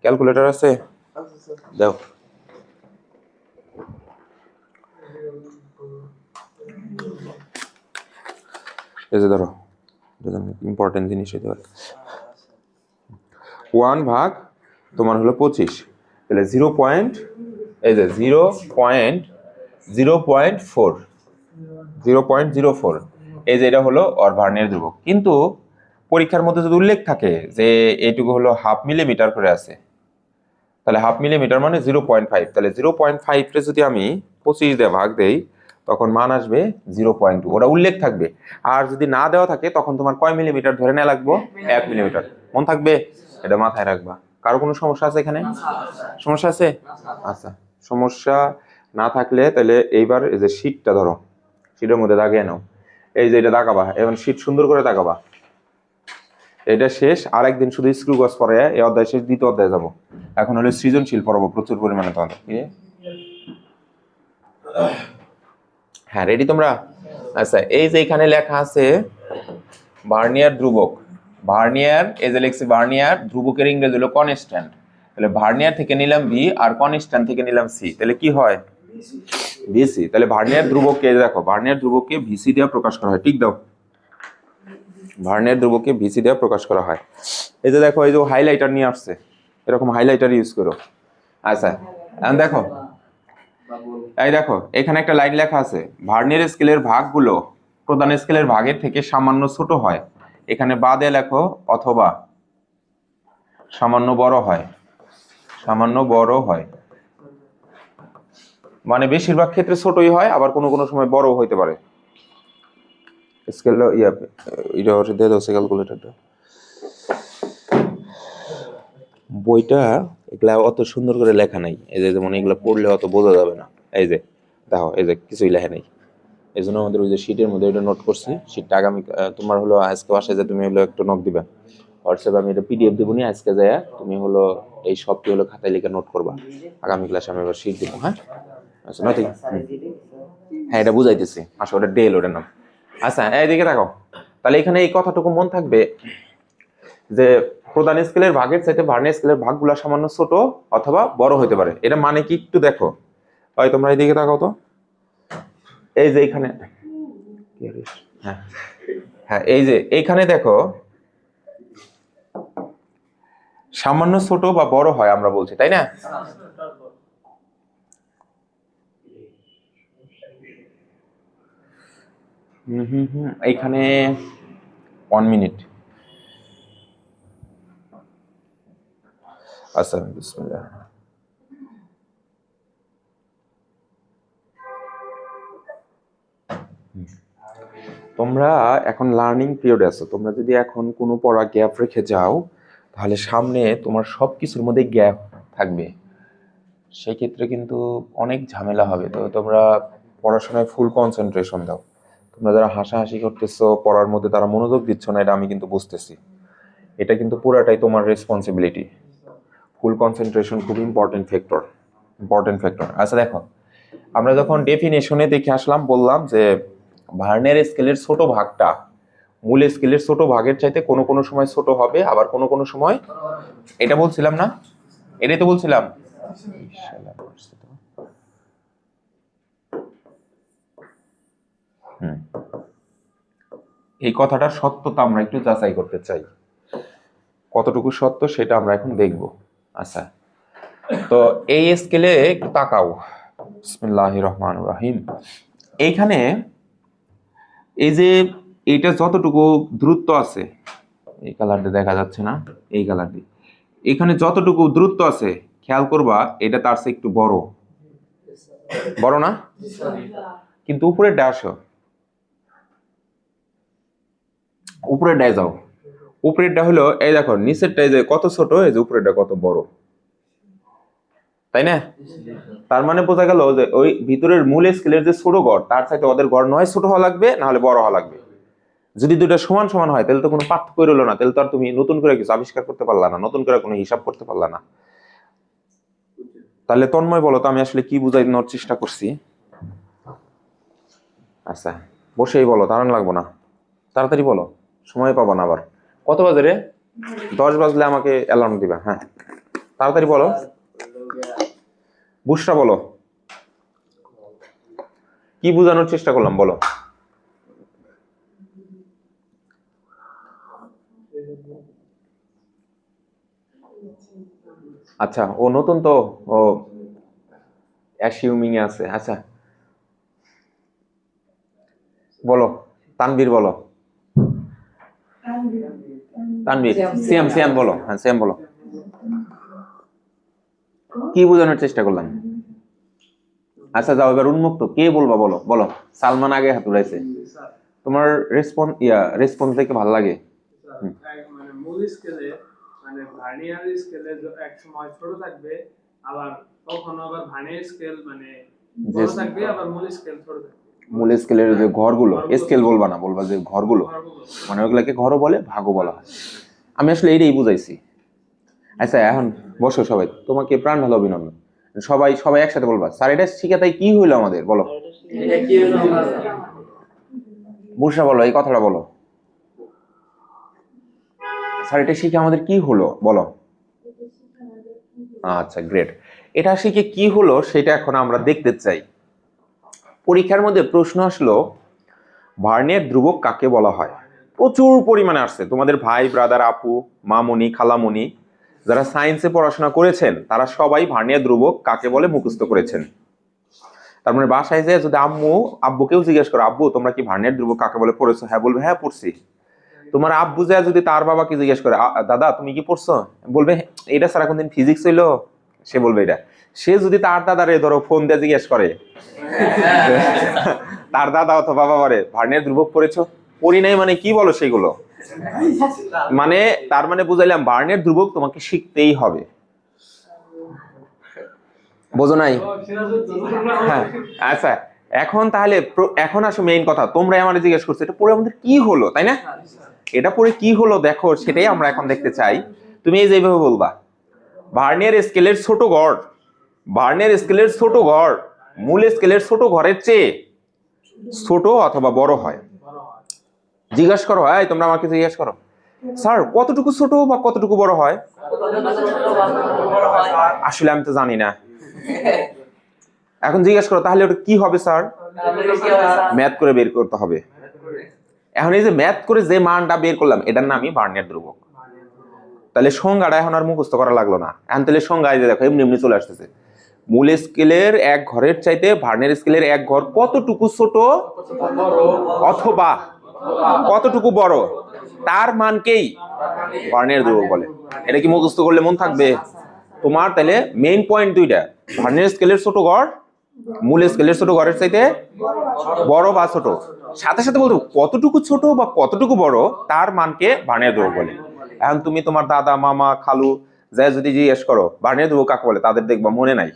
S1: ক্যালকুলেটর আছে? দাও। এই যে ধরো ইম্পর্টেন্ট জিনিস হতে পারে, 1 ভাগ তোমার হলো 25, তাহলে 0. এই যে 0.04, এই যে এটা হলো ওর ভার্নিয়ার ধ্রুবক। কিন্তু পরীক্ষার মধ্যে যদি উল্লেখ থাকে যে এইটুকু হলো 1/2 মিলিমিটার করে আছে, তাহলে 1/2 মিলিমিটার মানে 0.5, তাহলে 0.5 রে যদি আমি 25 দিয়ে ভাগ দেই তখন মান আসবে 0.2, ওটা উল্লেখ থাকবে। আর যদি না দেওয়া থাকে তখন তোমার কয় মিলিমিটার ধরে নেওয়া লাগবে? 1 মিলিমিটার। মন থাকবে? এটা মাথায় রাখবা। কারো কোনো সমস্যা আছে এখানে? সমস্যা আছে? আচ্ছা, সমস্যা না থাকলে তাহলে এইবার এই যে শীটটা ধরো, শীটের মধ্যে দাগিয়ে নাও, এই যে এটা দাগাবা, এবং শীট সুন্দর করে দাগাবা। এটা শেষ, আরেকদিন শুধু স্ক্রু গজ পরে এই অধ্যায় শেষ, দ্বিতীয় অধ্যায়ে যাবো। এখন হলো সৃজনশীল পড়াবো প্রচুর পরিমাণে তোমাদের। হ্যাঁ, রেডি তোমরা? আচ্ছা, এই যে এখানে লেখা আছে ভার্নিয়ার ধ্রুবক, ভার্নিয়ার এই যে লিখছি ভার্নিয়ার ধ্রুবকের ইংরেজি হলো কনস্ট্যান্ট। তাহলে ভার্নিয়ার থেকে নিলাম ভি আর কনস্ট্যান্ট থেকে নিলাম সি, তাহলে কি হয়? ভিসি। তাহলে ভার্নিয়ার ধ্রুবককে দেখো, ভার্নিয়ার ধ্রুবককে ভিসি দিয়ে প্রকাশ করা হয়, ঠিক দাও। ভার্নিয়ার ধ্রুবককে ভিসি দিয়ে প্রকাশ করা হয়। এই যে দেখো এই যে হাইলাইটার নিয়ে আসছে, এরকম হাইলাইটার ইউজ করো। আচ্ছা, এখন দেখো এই দেখো এখানে একটা লাইন লেখা আছে, ভার্নিয়ার স্কেলের ভাগগুলো প্রধান স্কেলের ভাগের থেকে সামান্য ছোট হয়। এখানে বাদে লেখো অথবা সামান্য বড় হয়, সামান্য বড় হয়, মানে বেশিরভাগ ক্ষেত্রে ছোটই হয়, আবার কোনো কোনো সময় বড় হইতে পারে। স্কেল এটা দিয়ে দাও ক্যালকুলেটরটা। বইটা এগুলা অত সুন্দর করে লেখা নাই, এই যে যেমন এগুলো পড়লে অত বোঝা যাবে না। এই যে দেখো এই যে কিছুই লেখা নেই, এই জন্য আমাদের ওই যে শিটের মধ্যে এটা নোট করছি। শিটটা আগামী তোমার হলো আজকে বাসায় যে তুমি হলো একটু নক দিবা হোয়াটসঅ্যাপে, আমি এটা পিডিএফ দেবো নি আজকে যায়, তুমি হলো এই সবটি হলো খাতায় লিখে নোট করবা। আগামী ক্লাসে আমি এবার শিট দেবো। হ্যাঁ আচ্ছা নথিং, হ্যাঁ এটা বুঝাইতেছি, আসলে ওটা ডেল ওটার নাম। আচ্ছা এইদিকে থাকো, তাহলে এখানে এই কথাটুকু মন থাকবে যে প্রধান স্কেলের ভাগের চাইতে ভার্নিয়ার স্কেলের ভাগগুলো সামান্য ছোট অথবা বড় হতে পারে। এটা মানে কি একটু দেখো, হয় তোমরা এইদিকে তাকাও তো, এই যে এখানে, হ্যাঁ হ্যাঁ এই যে এইখানে দেখো সামান্য ছোট বা বড় হয় আমরা বলছি, তাই না? এইখানে 1 মিনিট। আচ্ছা বিসমিল্লাহ। তোমরা এখন লার্নিং পিরিয়ডে আছো, তোমরা যদি এখন কোনো পড়া গ্যাপ রেখে যাও তাহলে সামনে তোমার সব কিছুর মধ্যে গ্যাপ থাকবে, সেই ক্ষেত্রে কিন্তু অনেক ঝামেলা হবে। তো তোমরা পড়াশোনায় ফুল কনসেন্ট্রেশন দাও। তোমরা যারা হাসাহাসি করতেছো, পড়ার মধ্যে তারা মনোযোগ দিচ্ছ না, এটা আমি কিন্তু বুঝতেছি। এটা কিন্তু পুরাটাই তোমার রেসপন্সিবিলিটি। ফুল কনসেন্ট্রেশন খুব ইম্পর্টেন্ট ফ্যাক্টর। আচ্ছা দেখো, আমরা যখন ডেফিনেশনে দেখে আসলাম বললাম যে ভার্নিয়ার স্কেলের ছোট ভাগটা মূল স্কেলের ছোট ভাগের চাইতে কোনো কোনো সময় ছোট হবে, আবার কোনো কোনো সময়, এটা বলছিলাম না? এটাই তো বলছিলাম। এই কথাটার সত্যতা আমরা একটু যাচাই করতে চাই, কতটুকু সত্য সেটা আমরা এখন দেখব। আচ্ছা তো এই স্কেলে একটু তাকাও, বিসমিল্লাহির রহমানির রহিম। এইখানে এই যে এইটা যতটুকু দূরত্ব আছে, এই কালার দিয়ে দেখা যাচ্ছে না, এই কালার দিয়ে, এখানে যতটুকু দূরত্ব আছে খেয়াল করবা এটা তার চেয়ে একটু বড় না? কিন্তু উপরে ড্যাশও, উপরের ডায় যাও, উপরেরটা হলো এই দেখো নিচেরটা যে কত ছোট, এই যে উপরেরটা কত বড়, তাই না? তার মানে বোঝা গেল যে ওই ভিতরের মূল স্কেলের যে ছোট গড় তার চাইতে ওদের গড় নয় ছোট হওয়া লাগবে, না হলে বড় হওয়া লাগবে। যদি দুটো সমান সমান হয় তাহলে তো কোনো পার্থক্য রইলো না, তাহলে তো আর তুমি নতুন করে কিছু আবিষ্কার করতে পারলা না, নতুন করে কোনো হিসাব করতে পারলা না। তাহলে তন্ময় বলো তো আমি আসলে কি বুঝানোর চেষ্টা করছি? আচ্ছা বসেই বলো, দাঁড়ান লাগবো না, তাড়াতাড়ি বলো, সময় পাবা না আবার। কত বাজে রে? 10 বাজলে আমাকে অ্যালার্ম দিবা। হ্যাঁ তাড়াতাড়ি বলো, বুসরা বলো, কি বোঝানোর চেষ্টা করলাম বলো। আচ্ছা ও নতুন তো, ও অ্যাসিউমিং এ আছে। আচ্ছা বলো, তানবীর বলো, তানবীর সিয়াম বলো। হ্যাঁ সিয়াম বলো, কি বোঝানোর চেষ্টা করলাম? আচ্ছা যাও এবার উন্মুক্ত, কে বলবা বলো। সালমান আগে হাত উঠাইছে, তোমার রেসপন্স দেখে ভালো লাগে।
S3: মানে মূল স্কেলে মানে ভার্নিয়ার স্কেলে এক সময় ছোট থাকবে, আবার কখনো আবার ভার্নিয়ার স্কেল মানে বড় থাকবে, আবার মূল স্কেল ছোট থাকবে।
S1: মূল স্কেলের যে ঘরগুলো, স্কেল বলবা না, বলবা যে ঘরগুলো, মানে ওগুলাকে ঘরও বলে ভাগও বলা হয়। আমি আসলে এইটাই বুঝাইছি। আচ্ছা এখন বসো সবাই, তোমাকে প্রাণ ভালো অভিনন্দন। সবাই একসাথে বলবা, স্যার এটা শিখে তাই কি হইলো আমাদের, বলো। বুসরা বলো, এই কথাটা বলো, স্যার এটা শিখে আমাদের কি হলো বলো। আচ্ছা গ্রেট, এটা শিখে কি হলো সেটা এখন আমরা দেখতে চাই। পরীক্ষার মধ্যে প্রশ্ন আসলো ভার্নিয়ার ধ্রুবক কাকে বলা হয়, প্রচুর পরিমাণে আসছে। তোমাদের ভাই ব্রাদার আপু মামুনি খালামুনি যারা সায়েন্সে পড়াশোনা করেছেন তারা সবাই ভার্নিয়ার ধ্রুবক কাকে বলে মুখস্থ করেছেন। তার মানে বাসায় যে যদি আব্বুকেও জিজ্ঞেস করো, আব্বু তোমরা কি ভার্নিয়ার ধ্রুবক কাকে বলে পড়েছো? হ্যাঁ বলবে হ্যাঁ পড়ছি। তোমার আব্বু যা যদি তার বাবাকে জিজ্ঞেস করে, দাদা তুমি কি পড়ছো? বলবে এটা সারা কোনদিন ফিজিক্স হইলো, সে বলবে এটা। সে যদি তার দাদারে ধরো ফোন দিয়ে জিজ্ঞেস করে, তার দাদা অথবা বাবারে ভার্নিয়ার ধ্রুবক পড়েছো? পড়ি নাই মানে কি বলো সেগুলো, মানে তার মানে বুঝাইলাম ভার্নিয়ার ধ্রুবক তোমাকে শিখতেই হবে, বোঝো নাই? হ্যাঁ আচ্ছা এখন তাহলে এখন আসো মেইন কথা, তোমরাই আমাদের জিজ্ঞেস করছো এটা পরে আমাদের কি হলো, তাই না? এটা পরে কি হলো দেখো, সেটাই আমরা এখন দেখতে চাই। তুমি এই যেভাবে বলবা ভার্নিয়ার স্কেলের ছোট গড়, ভার্নিয়ার স্কেলের ছোট গড় মূল স্কেলের ছোট ঘরের চেয়ে ছোট অথবা বড় হয়। জিজ্ঞাসা করো, এই তোমরা আমাকে জিজ্ঞাসা করো স্যার কতটুকু ছোট বা কতটুকু বড় হয়? আসলে আমি তো জানি না। এখন জিজ্ঞাসা করো তাহলে ওটা কি হবে স্যার? ম্যাথ করে বের করতে হবে। এখন এই যে ম্যাথ করে যে মানটা বের করলাম এটার নামই ভার্নিয়ার ধ্রুবক। তাহলে সংজ্ঞাটা এখন আর মুখস্থ করা লাগলো না। এখন তাহলে সংজ্ঞা এই যে দেখো এমনি এমনি চলে আসতেছে। মূল স্কেলের এক ঘরের চাইতে ভার্নিয়ার স্কেলের এক ঘর কতটুকু ছোট অথবা কতটুকু বড় তার মানকেই ভার্নিয়ার ধ্রুবক বলে। এটা কি মুখস্থ করলে মন থাকবে তোমার? তাহলে মেইন পয়েন্ট দুইটা, ভার্নিয়ার স্কেলের ছোট ঘর মূল স্কেলের ছোট ঘরের চাইতে বড় বা ছোট, সাথে সাথে বলতো কতটুকু ছোট বা কতটুকু বড় তার মানকে ভার্নিয়ার ধ্রুবক বলে। এখন তুমি তোমার দাদা মামা খালু যাই যদি জিজ্ঞেস করো ভার্নিয়ার ধ্রুবক কাকে বলে, তাদের দেখবা মনে নাই।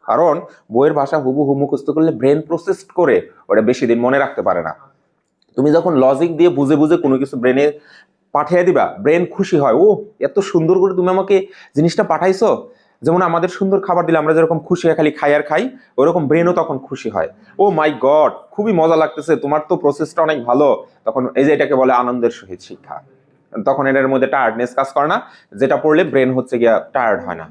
S1: কারণ বইয়ের ভাষা হুবহু মুখস্থ করলে ব্রেন প্রসেস করে ওটা বেশি দিন মনে রাখতে পারে না। তুমি যখন লজিক দিয়ে বুঝে বুঝে কোনো কিছু ব্রেনে পাঠিয়ে দিবা, ব্রেন খুশি হয়, ও এত সুন্দর করে তুমি আমাকে জিনিসটা পাঠাইছো। যেমন আমাদের সুন্দর খাবার দিলে আমরা যেরকম খুশি হয় খালি খাই আর খাই, ওরকম ব্রেনও তখন খুশি হয়, ও মাই গড খুবই মজা লাগতেছে, তোমার তো প্রসেসটা অনেক ভালো। তখন এই যে এটাকে বলে আনন্দের সহিত শিক্ষা। তখন এটার মধ্যে টায়ার্ডনেস কাজ করে না, যেটা পড়লে ব্রেন হচ্ছে গিয়া টায়ার্ড হয় না।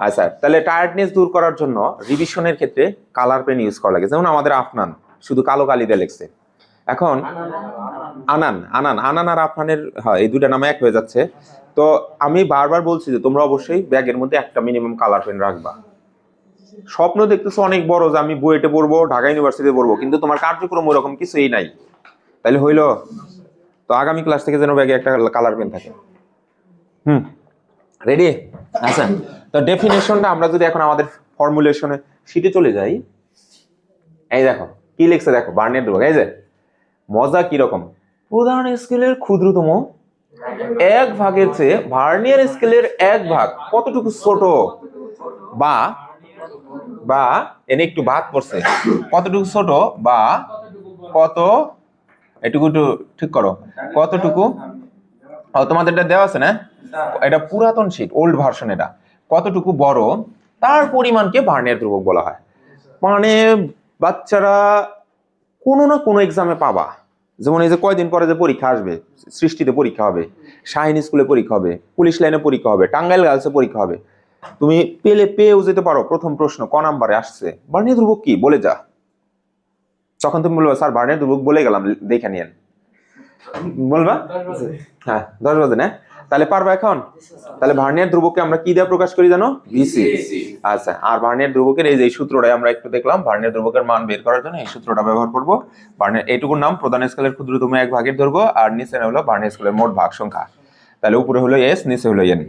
S1: আচ্ছা, তাহলে টায়ার্ডনেস দূর করার জন্য রিভিশনের ক্ষেত্রে কালার পেন ইউজ করা লাগে। যেমন আমাদের আফনান শুধু কালো কালি দিয়ে লিখছে। এখন আনান আনান আনান আর আফনানের এই দুইটা নামে এক হয়ে যাচ্ছে। তো আমি বারবার বলছি যে তোমরা অবশ্যই ব্যাগের মধ্যে একটা মিনিমাম কালার পেন রাখবা। স্বপ্ন দেখতেছো অনেক বড় যে আমি বুয়েটে পড়বো, ঢাকা ইউনিভার্সিটিতে পড়বো, কিন্তু তোমার কার্যক্রম ওরকম কিছুই নাই, তাহলে হইলো? তো আগামী ক্লাস থেকে যেন ব্যাগে একটা কালার পেন থাকে। রেডি? আচ্ছা, তো ডেফিনেশনটা আমরা যদি এখন আমাদের ফর্মুলেশনে শিটে চলে যাই, এই দেখো কি লিখছে, দেখো ভার্নিয়ার ধ্রুবক। এই যে মজা কিরকম, প্রধান স্কেলের ক্ষুদ্রতম এক ভাগের চেয়ে ভার্নিয়ার স্কেলের এক ভাগ কতটুকু ছোট, বা বা এনে একটু বাদ পড়ছে, কতটুকু ছোট বা কত, এটুকু একটু ঠিক করো, কতটুকু, তোমাদের এটা দেওয়া আছে না, এটা পুরাতন শীট ওল্ড ভার্সন, এটা কতটুকু বড় তার পরিমাণকে ভার্নিয়ার ধ্রুবক বলা হয়। মানে বাচ্চারা কোনো না কোনো এক্সামে পাবা, যেমন এই যে কয়দিন পরে যে পরীক্ষা আসবে, সৃষ্টিতে পরীক্ষা হবে, শাহিন স্কুলে পরীক্ষা হবে, পুলিশ লাইনে পরীক্ষা হবে, টাঙ্গাইল গার্লসে পরীক্ষা হবে, তুমি পেয়েও যেতে পারো প্রথম প্রশ্ন ক নাম্বারে আসছে ভার্নিয়ার ধ্রুবক কি বলে যা, তখন তুমি বলবে স্যার ভার্নিয়ার ধ্রুবক বলে গেলাম, দেখে নিয়েন, বলবা? হ্যাঁ 10 বাজে না, তাহলে পারবা এখন? তাহলে ভার্নিয়ার ধ্রুবককে আমরা কি দিয়ে প্রকাশ করি জানো? ভিসি। আচ্ছা, আর ভার্নিয়ার ধ্রুবকের এই যে সূত্রটাই আমরা একটু দেখলাম, ভার্নিয়ার ধ্রুবকের মান বের করার জন্য এই সূত্রটা ব্যবহার করব। ভার্নিয়ার এইটুকুর নাম প্রধান স্কেলের ক্ষুদ্রতম এক ভাগের দৈর্ঘ্য, আর নিচে হলো ভার্নিয়ার স্কেলের মোট ভাগ সংখ্যা। তাহলে উপরে হলো এস, নিচে হলো এন।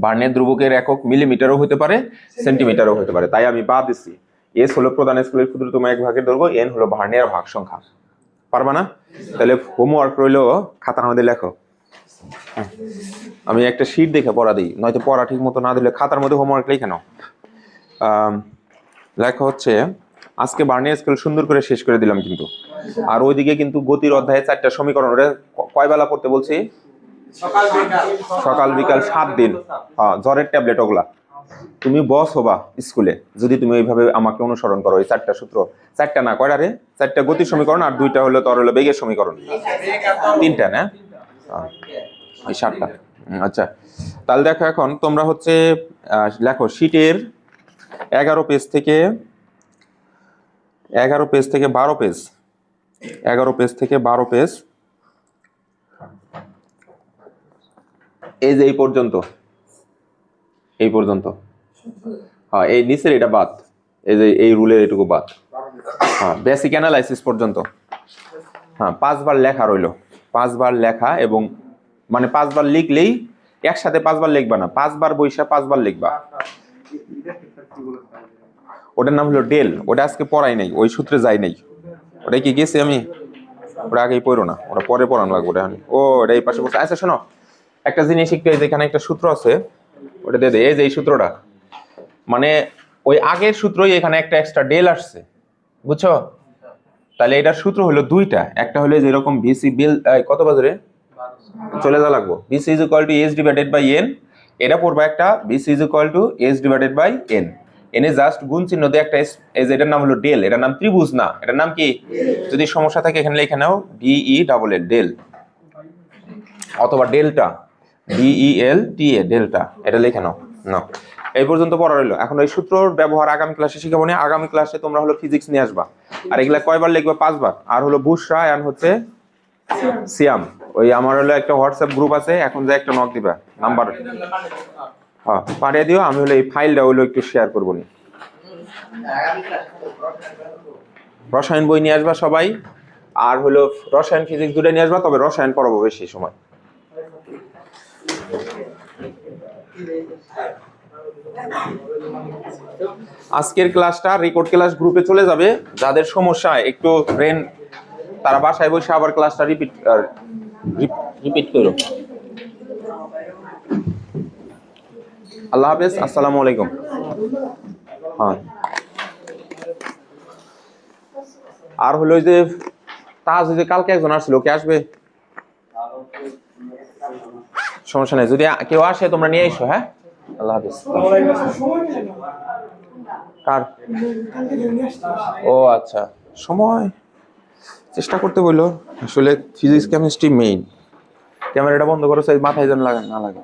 S1: ভার্নিয়ার ধ্রুবকের একক মিলিমিটারও হতে পারে, সেন্টিমিটারও হতে পারে, তাই আমি বাদ দিচ্ছি। এস হলো প্রধান স্কেলের ক্ষুদ্রতম এক ভাগের দৈর্ঘ্য, এন হলো ভার্নিয়ার ভাগ সংখ্যা। পারবা না? তাহলে হোমওয়ার্ক রইলো খাতার মধ্যে লেখো। আমি একটা শীট দেখে পড়া দিই, নয়তো পড়া ঠিক মতো না দিলে খাতার মধ্যে হোমওয়ার্ক লিখে নাও। লেখা হচ্ছে আজকে ভার্নিয়ার স্কেল সুন্দর করে শেষ করে দিলাম কিন্তু, আর ওইদিকে কিন্তু গতির অধ্যায়ে 4টা সমীকরণ, ওটা কয় বেলা পড়তে বলছি? সকাল বিকাল 7 দিন। হ্যাঁ, জ্বরের ট্যাবলেট ওগুলা। তুমি বস হবা স্কুলে যদি তুমি এইভাবে আমাকে অনুসরণ করো। এই 4টা সূত্র, 4টা না কয়টা রে, 4টা গতির সমীকরণ আর 2টা হলো তোর হলো বেগের সমীকরণ, 3টা না, ওই 7টা। আচ্ছা, তাহলে দেখো এখন তোমরা হচ্ছে লেখো শীটের 11 পেজ থেকে 12 পেজ, 11 পেজ থেকে 12 পেজ, এই যে এই পর্যন্ত, হ্যাঁ এই নিচের এটা বাদ, এই যে এই রুলের এটুকু বাদ, হ্যাঁ বেসিক অ্যানালাইসিস পর্যন্ত। হ্যাঁ 5 বার লেখা রইলো, 5 বার লেখা, এবং মানে 5 বার লিখলেই একসাথে 5 বার লিখবা না, 5 বার বইসা 5 বার লিখবা। ওটার নাম হলো ডেল, ওটা আজকে পড়াই নাই, ওই সূত্রে যাই নাই, ওটা কি গেছি আমি, ওটা আগেই পড়ো না, ওটা পরে পড়ানো লাগবে। ওটা ও এটা এই পাশে বসে। আচ্ছা শোনো, একটা জিনিস একটু, এখানে একটা সূত্র আছে, ওটা দিয়ে দে, এই যে এই সূত্রটা, মানে ওই আগের সূত্রই এখানে একটা এক্সট্রা ডেল আসছে, বুঝছো? তাহলে এটার সূত্র হলো দুইটা, একটা হলো যেরকম ভিসি বিল কত বাজারে চলে যা লাগবো, VC is equal to s divided by n, এটা পড়বা একটা VC is equal to s divided by n, এনে জাস্ট গুণ চিহ্ন দিয়ে একটা এটার নাম হলো ডেল, এটার নাম ত্রিভুজ না, এটার নাম কি? যদি সমস্যা থাকে এখানে লিখে নাও ডিই ডাবল এল ডেল, অথবা ডেল্টা ডিইএল টি এ ডেল্টা, এটা লিখে নাও। না এই পর্যন্ত পড়া রইলো। এখন এই সূত্রর ব্যবহার আগামী ক্লাসে শিখাবো না, আগামী ক্লাসে তোমরা হলো ফিজিক্স নিয়ে আসবা, আর এগুলা কয়বার লিখবে? 5 বার। আর হলো বুশরা আর হচ্ছে সিয়াম, ওই আমার হলো একটা হোয়াটসঅ্যাপ গ্রুপ আছে, এখন যে একটা নক দিবা নাম্বার, হ্যাঁ পাঠিয়ে দিও, আমি হলো এই ফাইলটা হলো একটু শেয়ার করবো নি। রসায়ন বই নিয়ে আসবা সবাই, আর হলো রসায়ন ফিজিক্স দুটো নিয়ে আসবা, তবে রসায়ন পড়াবো বেশি সময়। আজকের ক্লাসটা রেকর্ড ক্লাস গ্রুপে চলে যাবে, যাদের সমস্যা একটু ব্রেন, তারা বাসায় বসে আবার ক্লাসটা রিপিট করো। আল্লাহ হাফেজ, আসসালামু আলাইকুম। হ্যাঁ আর হলো যে তাজ, যে কালকে একজন আসছিল, কে আসবে? সমস্যা নেই, যদি কেউ আসে তোমরা নিয়ে এসো। হ্যাঁ আল্লাহ হাফেজ। কার? ও আচ্ছা, সময় চেষ্টা করতে বললো, আসলে ফিজিক্স কেমিস্ট্রি মেইন। ক্যামেরাটা বন্ধ করো, মাথায় যেন লাগে না লাগে।